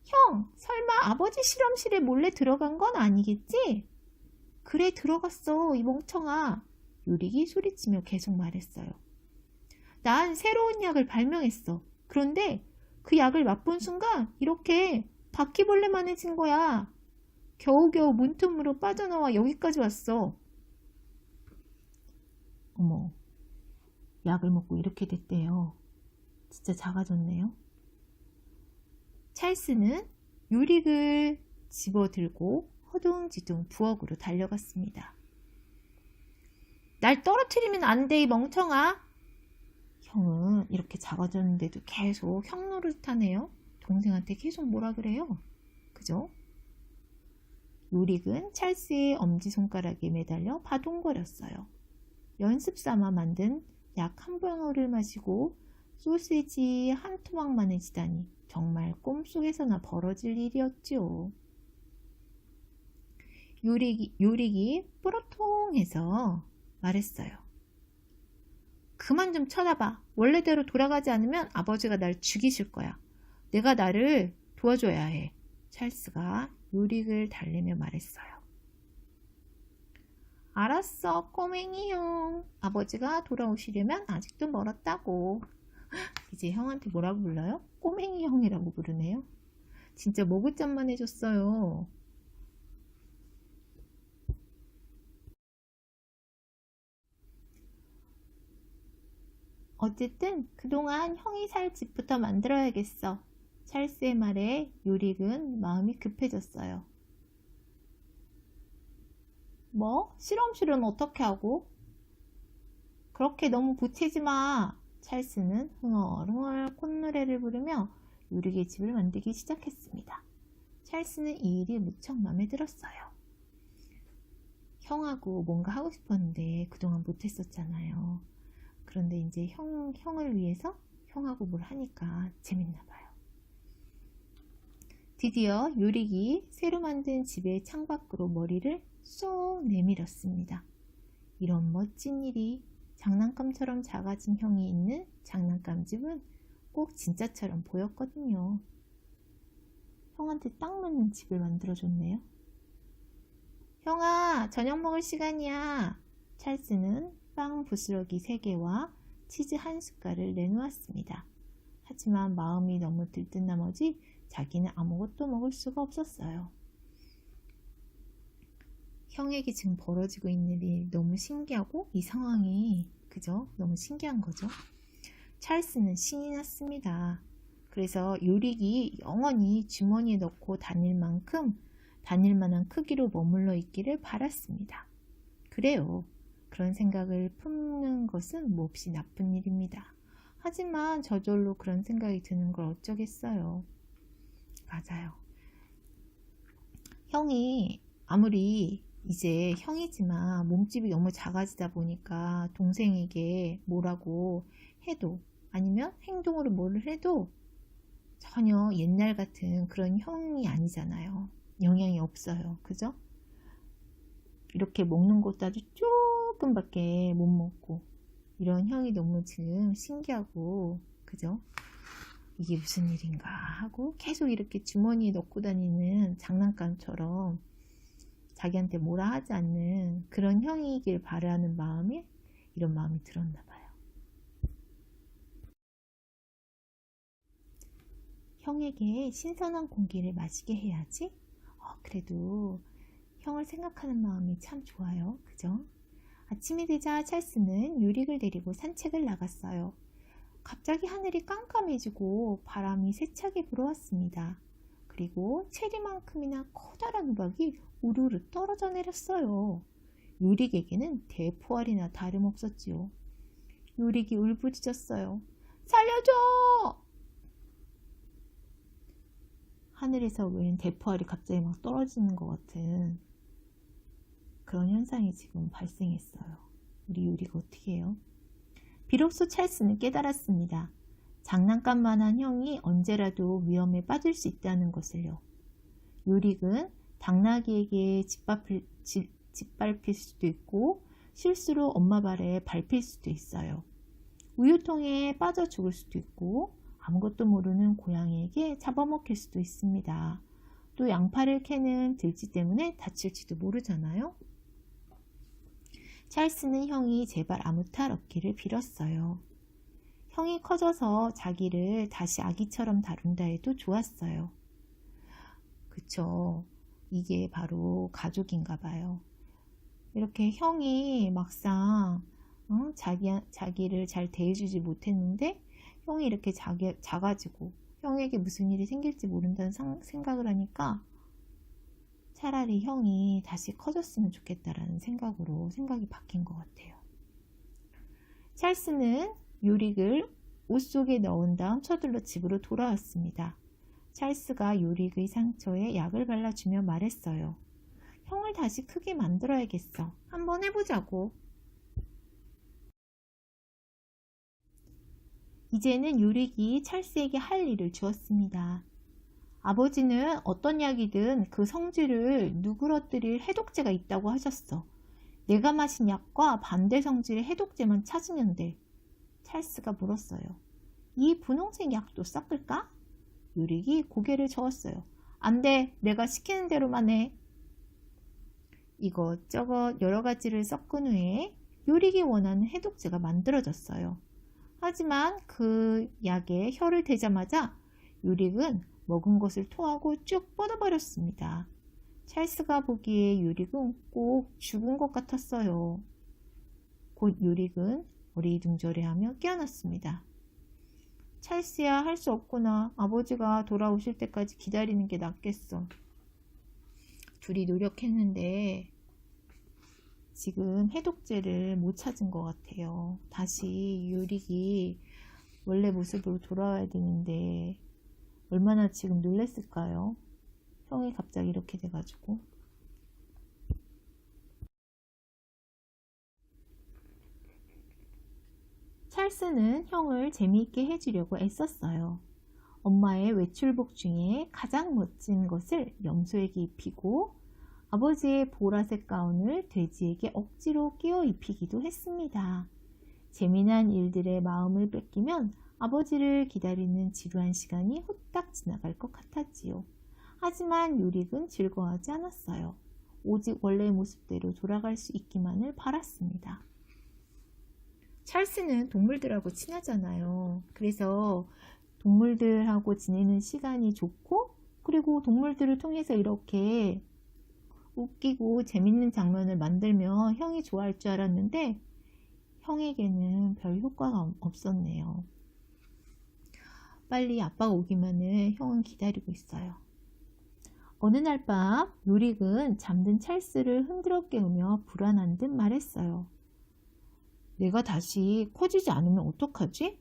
형, 설마 아버지 실험실에 몰래 들어간 건 아니겠지? 그래, 들어갔어, 이 멍청아. 요릭이 소리치며 계속 말했어요. 난 새로운 약을 발명했어. 그런데 그 약을 맛본 순간 이렇게 바퀴벌레만해진 거야. 겨우겨우 문틈으로 빠져나와 여기까지 왔어. 어머, 약을 먹고 이렇게 됐대요. 진짜 작아졌네요. 찰스는 요릭을 집어들고 허둥지둥 부엌으로 달려갔습니다. 날 떨어뜨리면 안 돼, 이 멍청아. 형은 이렇게 작아졌는데도 계속 형 노릇하네요. 동생한테 계속 뭐라 그래요? 그죠? 요릭은 찰스의 엄지손가락에 매달려 바동거렸어요. 연습 삼아 만든 약 한 방울을 마시고 소시지 한 토막만을 지다니 정말 꿈속에서나 벌어질 일이었죠. 요릭이 뿌러통해서 말했어요. 그만 좀 쳐다봐. 원래대로 돌아가지 않으면 아버지가 날 죽이실 거야. 내가 나를 도와줘야 해. 찰스가 요릭을 달래며 말했어요. 알았어, 꼬맹이 형. 아버지가 돌아오시려면 아직도 멀었다고. 이제 형한테 뭐라고 불러요? 꼬맹이 형이라고 부르네요. 진짜 머그잔만 해줬어요. 어쨌든 그동안 형이 살 집부터 만들어야겠어. 찰스의 말에 요릭은 마음이 급해졌어요. 뭐? 실험실은 어떻게 하고? 그렇게 너무 보채지 마. 찰스는 흥얼흥얼 콧노래를 부르며 요릭의 집을 만들기 시작했습니다. 찰스는 이 일이 무척 마음에 들었어요. 형하고 뭔가 하고 싶었는데 그동안 못했었잖아요. 그런데 이제 형을 위해서 형하고 뭘 하니까 재밌나 봐요. 드디어 요릭이 새로 만든 집의 창밖으로 머리를 쏙 내밀었습니다. 이런 멋진 일이 장난감처럼 작아진 형이 있는 장난감 집은 꼭 진짜처럼 보였거든요. 형한테 딱 맞는 집을 만들어줬네요. 형아, 저녁 먹을 시간이야. 찰스는 빵 부스러기 3개와 치즈 1숟갈을 내놓았습니다. 하지만 마음이 너무 들뜬 나머지 자기는 아무것도 먹을 수가 없었어요. 형에게 지금 벌어지고 있는 일이 너무 신기하고 이 상황이 그죠? 너무 신기한 거죠. 찰스는 신이 났습니다. 그래서 요릭이 영원히 주머니에 넣고 다닐 만한 크기로 머물러 있기를 바랐습니다. 그래요. 그런 생각을 품는 것은 몹시 나쁜 일입니다. 하지만 저절로 그런 생각이 드는 걸 어쩌겠어요. 맞아요. 형이 아무리 이제 형이지만 몸집이 너무 작아지다 보니까 동생에게 뭐라고 해도 아니면 행동으로 뭐를 해도 전혀 옛날 같은 그런 형이 아니잖아요. 영향이 없어요. 그죠? 이렇게 먹는 것도 아주 조금밖에 못 먹고 이런 형이 너무 지금 신기하고 그죠? 이게 무슨 일인가 하고 계속 이렇게 주머니에 넣고 다니는 장난감처럼 자기한테 뭐라 하지 않는 그런 형이길 바라는 마음에 이런 마음이 들었나 봐요. 형에게 신선한 공기를 마시게 해야지. 그래도 형을 생각하는 마음이 참 좋아요. 그죠? 아침이 되자 찰스는 요릭을 데리고 산책을 나갔어요. 갑자기 하늘이 깜깜해지고 바람이 세차게 불어왔습니다. 그리고 체리만큼이나 커다란 우박이 우르르 떨어져 내렸어요. 요릭에게는 대포알이나 다름없었지요. 요릭이 울부짖었어요. 살려줘! 하늘에서 웬 대포알이 갑자기 막 떨어지는 것 같은 그런 현상이 지금 발생했어요. 우리 요리가 어떻게 해요? 비로소 찰스는 깨달았습니다. 장난감만한 형이 언제라도 위험에 빠질 수 있다는 것을요. 요릭은 당나귀에게 짓밟힐 수도 있고 실수로 엄마 발에 밟힐 수도 있어요. 우유통에 빠져 죽을 수도 있고 아무것도 모르는 고양이에게 잡아먹힐 수도 있습니다. 또 양파를 캐는 들쥐 때문에 다칠지도 모르잖아요. 찰스는 형이 제발 아무 탈 없기를 빌었어요. 형이 커져서 자기를 다시 아기처럼 다룬다 해도 좋았어요. 그쵸? 이게 바로 가족인가 봐요. 이렇게 형이 막상 자기를 잘 대해주지 못했는데 형이 이렇게 작아지고 형에게 무슨 일이 생길지 모른다는 생각을 하니까 차라리 형이 다시 커졌으면 좋겠다라는 생각이 바뀐 것 같아요. 찰스는 요릭을 옷 속에 넣은 다음 서둘러 집으로 돌아왔습니다. 찰스가 요릭의 상처에 약을 발라주며 말했어요. 형을 다시 크게 만들어야겠어. 한번 해보자고. 이제는 요릭이 찰스에게 할 일을 주었습니다. 아버지는 어떤 약이든 그 성질을 누그러뜨릴 해독제가 있다고 하셨어. 내가 마신 약과 반대 성질의 해독제만 찾으면 돼. 찰스가 물었어요. 이 분홍색 약도 섞을까? 요릭이 고개를 저었어요. 안 돼. 내가 시키는 대로만 해. 이것저것 여러 가지를 섞은 후에 요릭이 원하는 해독제가 만들어졌어요. 하지만 그 약에 혀를 대자마자 요릭은 먹은 것을 토하고 쭉 뻗어버렸습니다. 찰스가 보기에 요릭은 꼭 죽은 것 같았어요. 곧 요릭은 어리둥절해하며 깨어났습니다. 찰스야, 할 수 없구나. 아버지가 돌아오실 때까지 기다리는 게 낫겠어. 둘이 노력했는데 지금 해독제를 못 찾은 것 같아요. 다시 요릭이 원래 모습으로 돌아와야 되는데 얼마나 지금 놀랬을까요? 형이 갑자기 이렇게 돼가지고. 찰스는 형을 재미있게 해주려고 애썼어요. 엄마의 외출복 중에 가장 멋진 것을 염소에게 입히고 아버지의 보라색 가운을 돼지에게 억지로 끼워 입히기도 했습니다. 재미난 일들의 마음을 뺏기면 아버지를 기다리는 지루한 시간이 후딱 지나갈 것 같았지요. 하지만 요릭은 즐거워하지 않았어요. 오직 원래의 모습대로 돌아갈 수 있기만을 바랐습니다. 찰스는 동물들하고 친하잖아요. 그래서 동물들하고 지내는 시간이 좋고, 그리고 동물들을 통해서 이렇게 웃기고 재밌는 장면을 만들면 형이 좋아할 줄 알았는데 형에게는 별 효과가 없었네요. 빨리 아빠가 오기만을 형은 기다리고 있어요. 어느 날 밤 요릭은 잠든 찰스를 흔들어 깨우며 불안한 듯 말했어요. 내가 다시 커지지 않으면 어떡하지?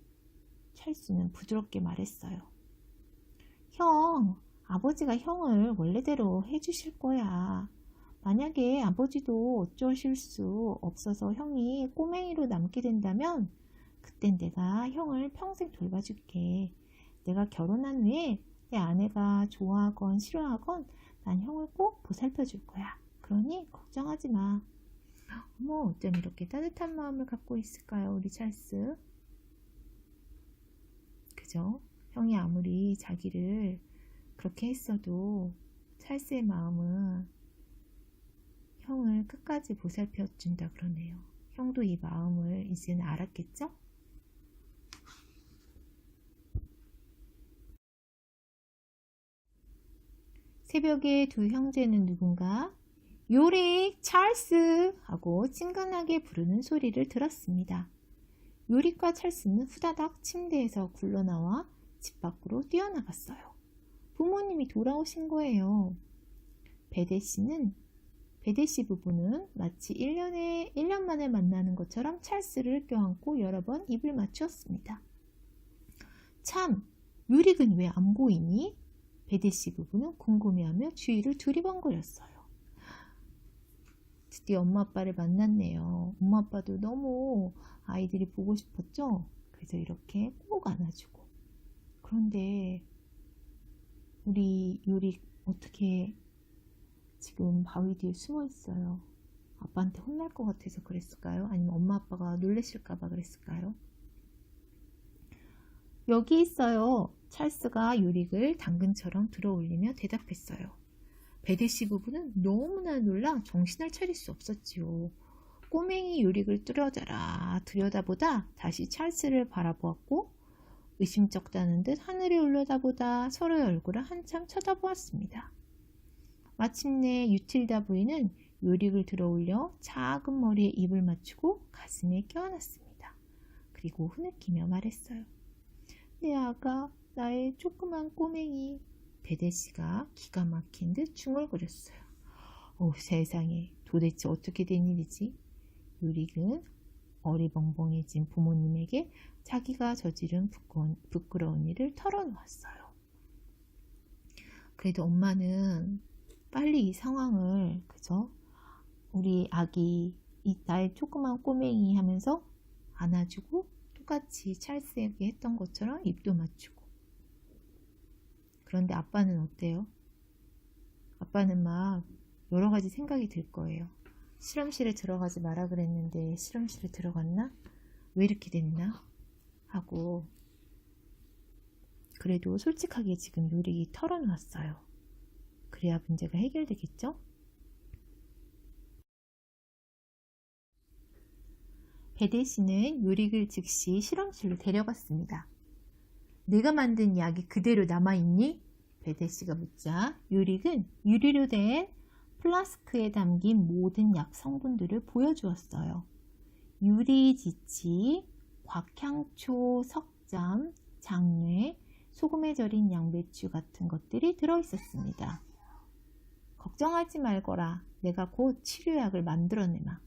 찰스는 부드럽게 말했어요. 형, 아버지가 형을 원래대로 해주실 거야. 만약에 아버지도 어쩌실 수 없어서 형이 꼬맹이로 남게 된다면 그땐 내가 형을 평생 돌봐줄게. 내가 결혼한 후에 내 아내가 좋아하건 싫어하건 난 형을 꼭 보살펴 줄 거야. 그러니 걱정하지 마. 어머, 어쩜 이렇게 따뜻한 마음을 갖고 있을까요, 우리 찰스? 그죠? 형이 아무리 자기를 그렇게 했어도 찰스의 마음은 형을 끝까지 보살펴 준다 그러네요. 형도 이 마음을 이제는 알았겠죠? 새벽에 두 형제는 누군가 요릭, 찰스 하고 친근하게 부르는 소리를 들었습니다. 요릭과 찰스는 후다닥 침대에서 굴러나와 집 밖으로 뛰어나갔어요. 부모님이 돌아오신 거예요. 베데씨 부부는 마치 1년 만에 만나는 것처럼 찰스를 껴안고 여러 번 입을 맞추었습니다. 참, 요릭은 왜 안 보이니? 베데씨 부부는 궁금해하며 주위를 두리번거렸어요. 드디어 엄마 아빠를 만났네요. 엄마 아빠도 너무 아이들이 보고 싶었죠? 그래서 이렇게 꼭 안아주고. 그런데 우리 요릭 어떻게 지금 바위 뒤에 숨어 있어요? 아빠한테 혼날 것 같아서 그랬을까요? 아니면 엄마 아빠가 놀라실까봐 그랬을까요? 여기 있어요. 찰스가 요릭을 당근처럼 들어올리며 대답했어요. 베데씨 부부는 너무나 놀라 정신을 차릴 수 없었지요. 꼬맹이 요릭을 들여다보다 다시 찰스를 바라보았고 의심쩍다는 듯 하늘에 올려다보다 서로의 얼굴을 한참 쳐다보았습니다. 마침내 유틸다 부인은 요릭을 들어올려 작은 머리에 입을 맞추고 가슴에 껴안았습니다. 그리고 흐느끼며 말했어요. 내 아가, 나의 조그만 꼬맹이. 베데씨가 기가 막힌 듯 중얼거렸어요. 세상에, 도대체 어떻게 된 일이지? 요릭은 어리벙벙해진 부모님에게 자기가 저지른 부끄러운 일을 털어놓았어요. 그래도 엄마는 빨리 이 상황을, 그죠? 우리 아기, 나의 조그만 꼬맹이 하면서 안아주고 똑같이 찰스에게 했던 것처럼 입도 맞추고. 그런데 아빠는 어때요? 아빠는 막 여러 가지 생각이 들 거예요. 실험실에 들어가지 마라 그랬는데 실험실에 들어갔나? 왜 이렇게 됐나? 하고. 그래도 솔직하게 지금 요릭이 털어놨어요. 그래야 문제가 해결되겠죠? 베데씨는 요릭을 즉시 실험실로 데려갔습니다. 내가 만든 약이 그대로 남아있니? 베데시가 묻자 유릭은 유리로 된 플라스크에 담긴 모든 약 성분들을 보여주었어요. 유리지치, 곽향초, 석잠, 장뇌, 소금에 절인 양배추 같은 것들이 들어있었습니다. 걱정하지 말거라. 내가 곧 치료약을 만들어내마.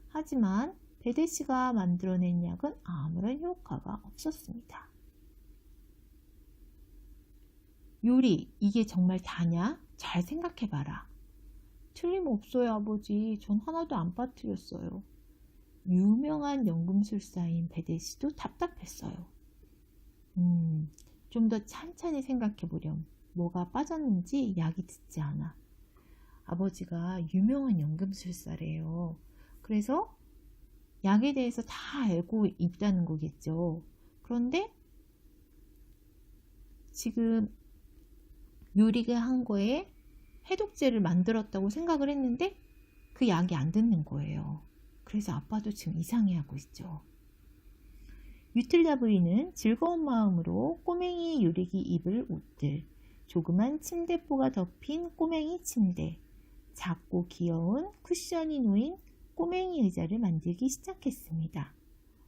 하지만 베데시가 만들어낸 약은 아무런 효과가 없었습니다. 유리, 이게 정말 다냐? 잘 생각해봐라. 틀림없어요, 아버지. 전 하나도 안 빠뜨렸어요. 유명한 연금술사인 베데시도 답답했어요. 좀 더 찬찬히 생각해보렴. 뭐가 빠졌는지 약이 듣지 않아. 아버지가 유명한 연금술사래요. 그래서 약에 대해서 다 알고 있다는 거겠죠. 그런데 지금 유리가 한 거에 해독제를 만들었다고 생각을 했는데 그 약이 안 듣는 거예요. 그래서 아빠도 지금 이상해하고 있죠. 유틸다 부인은 즐거운 마음으로 꼬맹이 유리기 입을 옷들, 조그만 침대포가 덮인 꼬맹이 침대, 작고 귀여운 쿠션이 놓인 꼬맹이 의자를 만들기 시작했습니다.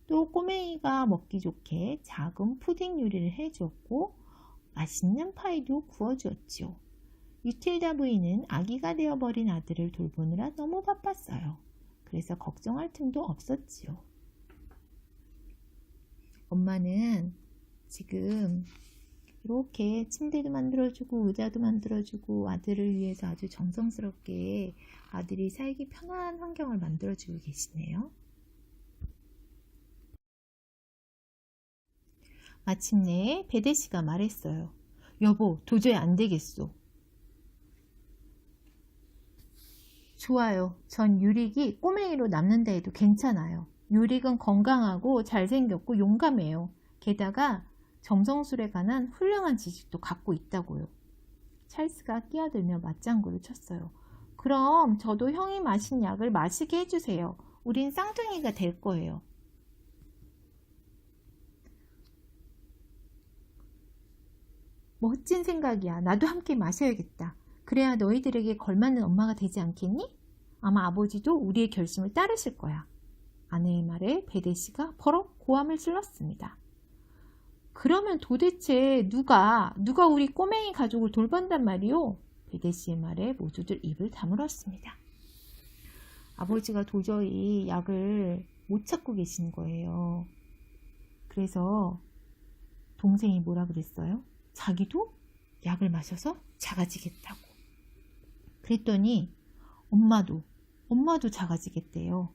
또 꼬맹이가 먹기 좋게 작은 푸딩 요리를 해주었고 맛있는 파이도 구워주었죠. 유틸다 부인은 아기가 되어버린 아들을 돌보느라 너무 바빴어요. 그래서 걱정할 틈도 없었지요. 엄마는 지금 이렇게 침대도 만들어주고 의자도 만들어주고 아들을 위해서 아주 정성스럽게 아들이 살기 편한 환경을 만들어주고 계시네요. 마침내 베데시가 말했어요. 여보, 도저히 안 되겠소. 좋아요. 전 유릭이 꼬맹이로 남는다 해도 괜찮아요. 유릭은 건강하고 잘생겼고 용감해요. 게다가 점성술에 관한 훌륭한 지식도 갖고 있다고요. 찰스가 끼어들며 맞장구를 쳤어요. 그럼 저도 형이 마신 약을 마시게 해주세요. 우린 쌍둥이가 될 거예요. 멋진 생각이야. 나도 함께 마셔야겠다. 그래야 너희들에게 걸맞는 엄마가 되지 않겠니? 아마 아버지도 우리의 결심을 따르실 거야. 아내의 말에 베데시가 버럭 고함을 질렀습니다. 그러면 도대체 누가 우리 꼬맹이 가족을 돌본단 말이오? 베데시의 말에 모두들 입을 다물었습니다. 아버지가 도저히 약을 못 찾고 계신 거예요. 그래서 동생이 뭐라 그랬어요? 자기도 약을 마셔서 작아지겠다고. 그랬더니 엄마도 작아지겠대요.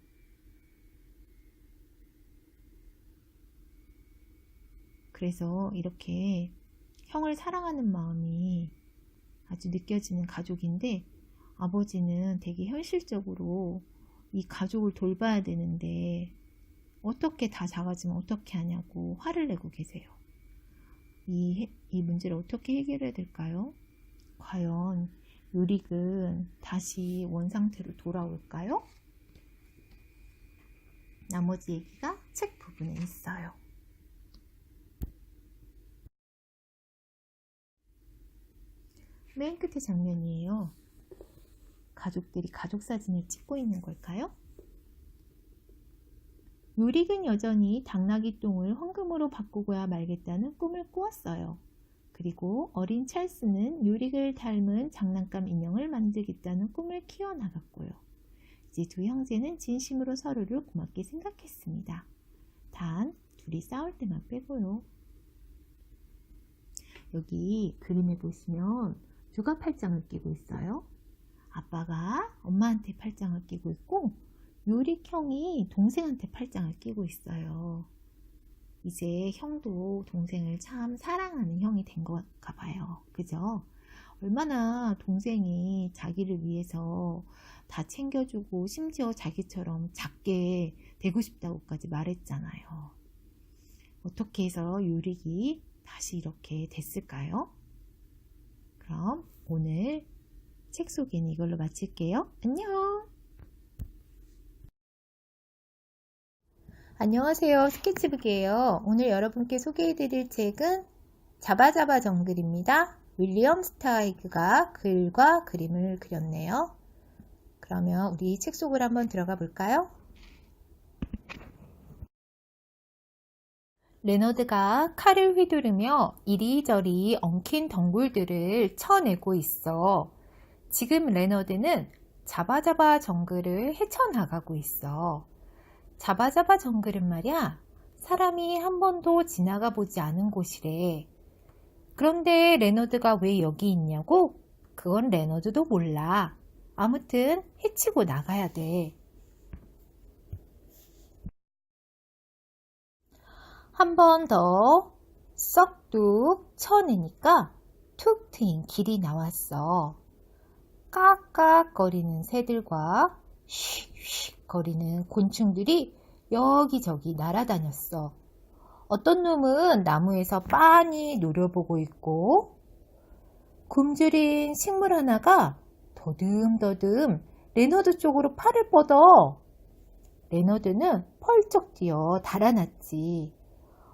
그래서 이렇게 형을 사랑하는 마음이 아주 느껴지는 가족인데 아버지는 되게 현실적으로 이 가족을 돌봐야 되는데 어떻게 다 작아지면 어떻게 하냐고 화를 내고 계세요. 이 문제를 어떻게 해결해야 될까요? 과연 유릭은 다시 원상태로 돌아올까요? 나머지 얘기가 책 부분에 있어요. 맨 끝에 장면이에요. 가족들이 가족 사진을 찍고 있는 걸까요? 유릭은 여전히 당나귀 똥을 황금으로 바꾸고야 말겠다는 꿈을 꾸었어요. 그리고 어린 찰스는 유릭을 닮은 장난감 인형을 만들겠다는 꿈을 키워나갔고요. 이제 두 형제는 진심으로 서로를 고맙게 생각했습니다. 단 둘이 싸울 때만 빼고요. 여기 그림에 보시면 누가 팔짱을 끼고 있어요? 아빠가 엄마한테 팔짱을 끼고 있고 유릭 형이 동생한테 팔짱을 끼고 있어요. 이제 형도 동생을 참 사랑하는 형이 된 것가 봐요. 그죠? 얼마나 동생이 자기를 위해서 다 챙겨주고 심지어 자기처럼 작게 되고 싶다고까지 말했잖아요. 어떻게 해서 유릭이 다시 이렇게 됐을까요? 그럼 오늘 책 소개는 이걸로 마칠게요. 안녕! 안녕하세요. 스케치북이에요. 오늘 여러분께 소개해드릴 책은 자바자바 정글입니다. 윌리엄 스타이그가 글과 그림을 그렸네요. 그러면 우리 책 속으로 한번 들어가 볼까요? 레너드가 칼을 휘두르며 이리저리 엉킨 덩굴들을 쳐내고 있어. 지금 레너드는 자바자바 정글을 헤쳐나가고 있어. 자바자바 정글은 말이야, 사람이 한 번도 지나가 보지 않은 곳이래. 그런데 레너드가 왜 여기 있냐고? 그건 레너드도 몰라. 아무튼 헤치고 나가야 돼. 한 번 더 썩둑 쳐내니까 툭 트인 길이 나왔어. 깍깍거리는 새들과 휙휙 거리는 곤충들이 여기저기 날아다녔어. 어떤 놈은 나무에서 빤히 노려보고 있고, 굶주린 식물 하나가 더듬더듬 레너드 쪽으로 팔을 뻗어. 레너드는 펄쩍 뛰어 달아났지.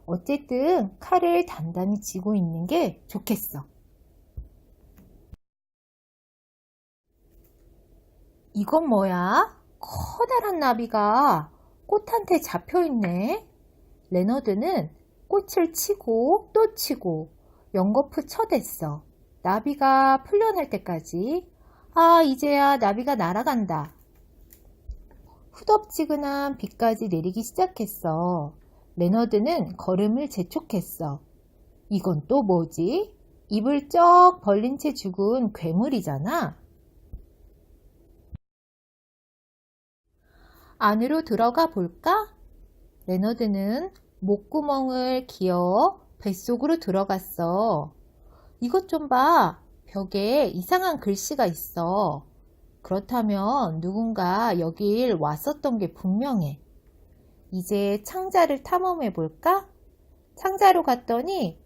어쨌든 칼을 단단히 쥐고 있는 게 좋겠어. 이건 뭐야? 커다란 나비가 꽃한테 잡혀있네. 레너드는 꽃을 치고 또 치고 연거푸 쳐댔어. 나비가 풀려날 때까지. 아, 이제야 나비가 날아간다. 후덥지근한 비까지 내리기 시작했어. 레너드는 걸음을 재촉했어. 이건 또 뭐지? 입을 쩍 벌린 채 죽은 괴물이잖아. 안으로 들어가 볼까? 레너드는 목구멍을 기어 뱃속으로 들어갔어. 이것 좀 봐. 벽에 이상한 글씨가 있어. 그렇다면 누군가 여길 왔었던 게 분명해. 이제 창자를 탐험해 볼까? 창자로 갔더니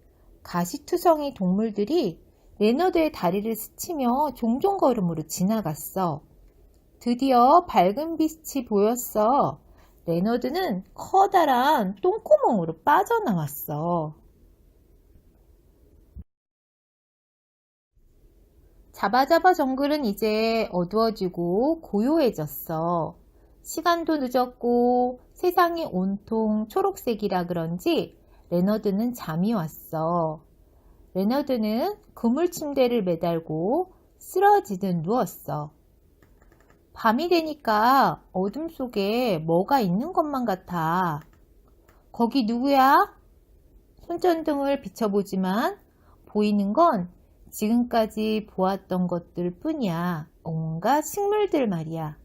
가시투성이 동물들이 레너드의 다리를 스치며 종종 걸음으로 지나갔어. 드디어 밝은 빛이 보였어. 레너드는 커다란 똥구멍으로 빠져나왔어. 자바자바 정글은 이제 어두워지고 고요해졌어. 시간도 늦었고 세상이 온통 초록색이라 그런지 레너드는 잠이 왔어. 레너드는 그물 침대를 매달고 쓰러지듯 누웠어. 밤이 되니까 어둠 속에 뭐가 있는 것만 같아. 거기 누구야? 손전등을 비춰보지만 보이는 건 지금까지 보았던 것들 뿐이야. 온갖 식물들 말이야.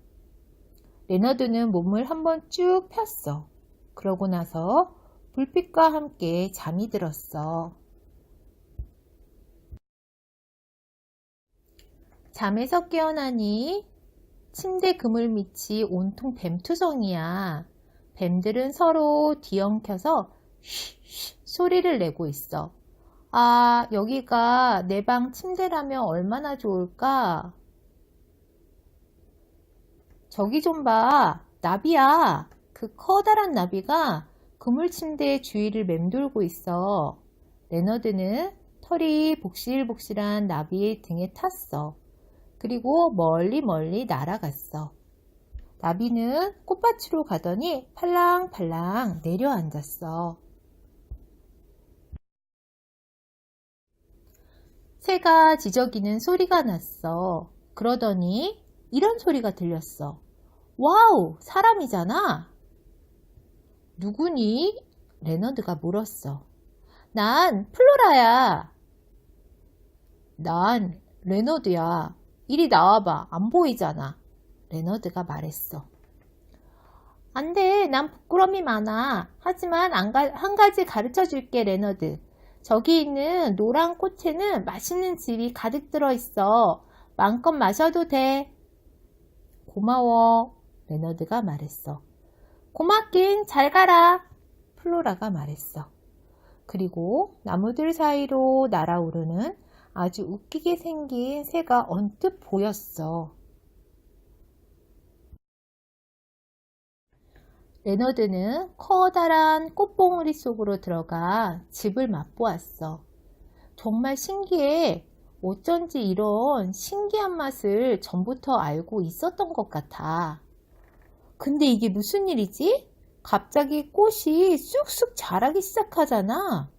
레너드는 몸을 한번 쭉 폈어. 그러고 나서 불빛과 함께 잠이 들었어. 잠에서 깨어나니 침대 그물 밑이 온통 뱀투성이야. 뱀들은 서로 뒤엉켜서 쉬쉬 소리를 내고 있어. 아, 여기가 내 방 침대라면 얼마나 좋을까? 저기 좀 봐. 나비야. 그 커다란 나비가 그물 침대의 주위를 맴돌고 있어. 레너드는 털이 복실복실한 나비의 등에 탔어. 그리고 멀리 날아갔어. 나비는 꽃밭으로 가더니 팔랑팔랑 내려앉았어. 새가 지저귀는 소리가 났어. 그러더니 이런 소리가 들렸어. 와우, 사람이잖아. 누구니? 레너드가 물었어. 난 플로라야. 난 레너드야. 이리 나와봐. 안 보이잖아. 레너드가 말했어. 안 돼. 난 부끄러움이 많아. 하지만 한 가지 가르쳐 줄게, 레너드. 저기 있는 노란 꽃에는 맛있는 즙이 가득 들어있어. 마음껏 마셔도 돼. 고마워. 레너드가 말했어. 고맙긴. 잘 가라. 플로라가 말했어. 그리고 나무들 사이로 날아오르는 아주 웃기게 생긴 새가 언뜻 보였어. 레너드는 커다란 꽃봉오리 속으로 들어가 즙을 맛보았어. 정말 신기해. 어쩐지 이런 신기한 맛을 전부터 알고 있었던 것 같아. 근데 이게 무슨 일이지? 갑자기 꽃이 쑥쑥 자라기 시작하잖아.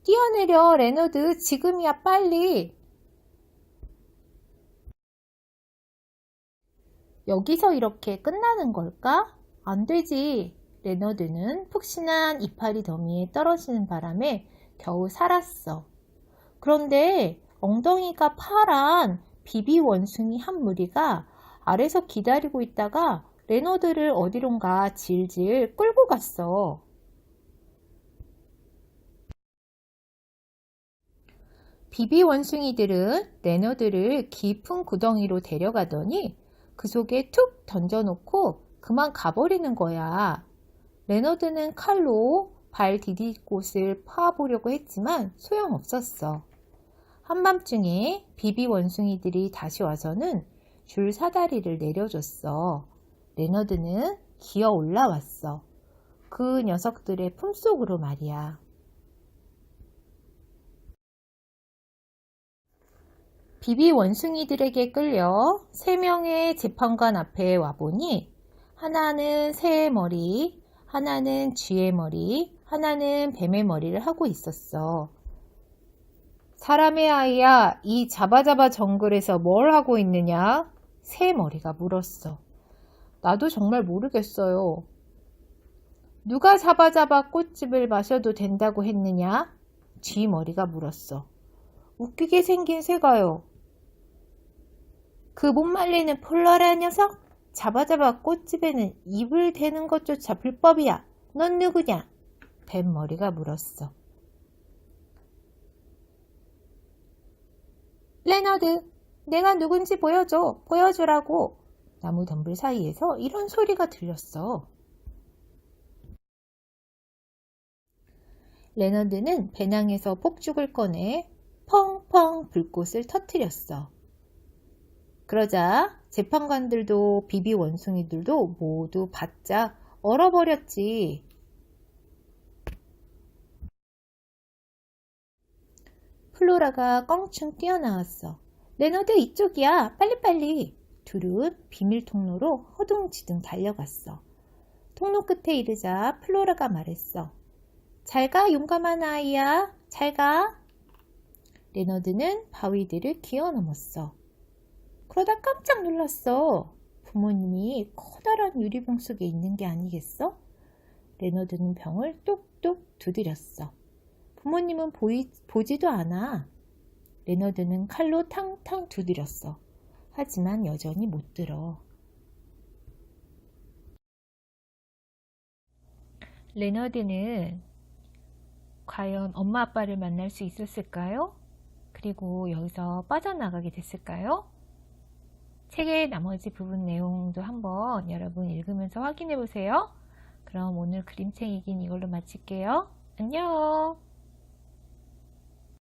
뛰어내려, 레너드. 지금이야, 빨리. 여기서 이렇게 끝나는 걸까? 안 되지. 레너드는 푹신한 이파리 더미에 떨어지는 바람에 겨우 살았어. 그런데 엉덩이가 파란 비비 원숭이 한 무리가 아래서 기다리고 있다가 레너드를 어디론가 질질 끌고 갔어. 비비 원숭이들은 레너드를 깊은 구덩이로 데려가더니 그 속에 툭 던져놓고 그만 가버리는 거야. 레너드는 칼로 발 디딜 곳을 파보려고 했지만 소용없었어. 한밤중에 비비 원숭이들이 다시 와서는 줄 사다리를 내려줬어. 레너드는 기어 올라왔어. 그 녀석들의 품속으로 말이야. 비비 원숭이들에게 끌려 3명의 재판관 앞에 와보니 하나는 새의 머리, 하나는 쥐의 머리, 하나는 뱀의 머리를 하고 있었어. 사람의 아이야, 이 자바자바 정글에서 뭘 하고 있느냐? 새 머리가 물었어. 나도 정말 모르겠어요. 누가 자바자바 꽃즙을 마셔도 된다고 했느냐? 쥐 머리가 물었어. 웃기게 생긴 새가요. 그 못 말리는 폴라라 녀석? 자바자바 꽃집에는 입을 대는 것조차 불법이야. 넌 누구냐? 뱀 머리가 물었어. 레너드, 내가 누군지 보여줘. 보여주라고. 나무 덤불 사이에서 이런 소리가 들렸어. 레너드는 배낭에서 폭죽을 꺼내 펑펑 불꽃을 터뜨렸어. 그러자 재판관들도 비비 원숭이들도 모두 바짝 얼어버렸지. 플로라가 껑충 뛰어나왔어. 레너드 이쪽이야. 빨리빨리. 둘은 비밀 통로로 허둥지둥 달려갔어. 통로 끝에 이르자 플로라가 말했어. 잘가 용감한 아이야. 잘가. 레너드는 바위들을 기어 넘었어. 그러다 깜짝 놀랐어. 부모님이 커다란 유리병 속에 있는 게 아니겠어? 레너드는 병을 뚝뚝 두드렸어. 부모님은 보지도 않아. 레너드는 칼로 탕탕 두드렸어. 하지만 여전히 못 들어. 레너드는 과연 엄마 아빠를 만날 수 있었을까요? 그리고 여기서 빠져나가게 됐을까요? 책의 나머지 부분 내용도 한번 여러분 읽으면서 확인해 보세요. 그럼 오늘 그림책 읽기는 이걸로 마칠게요. 안녕.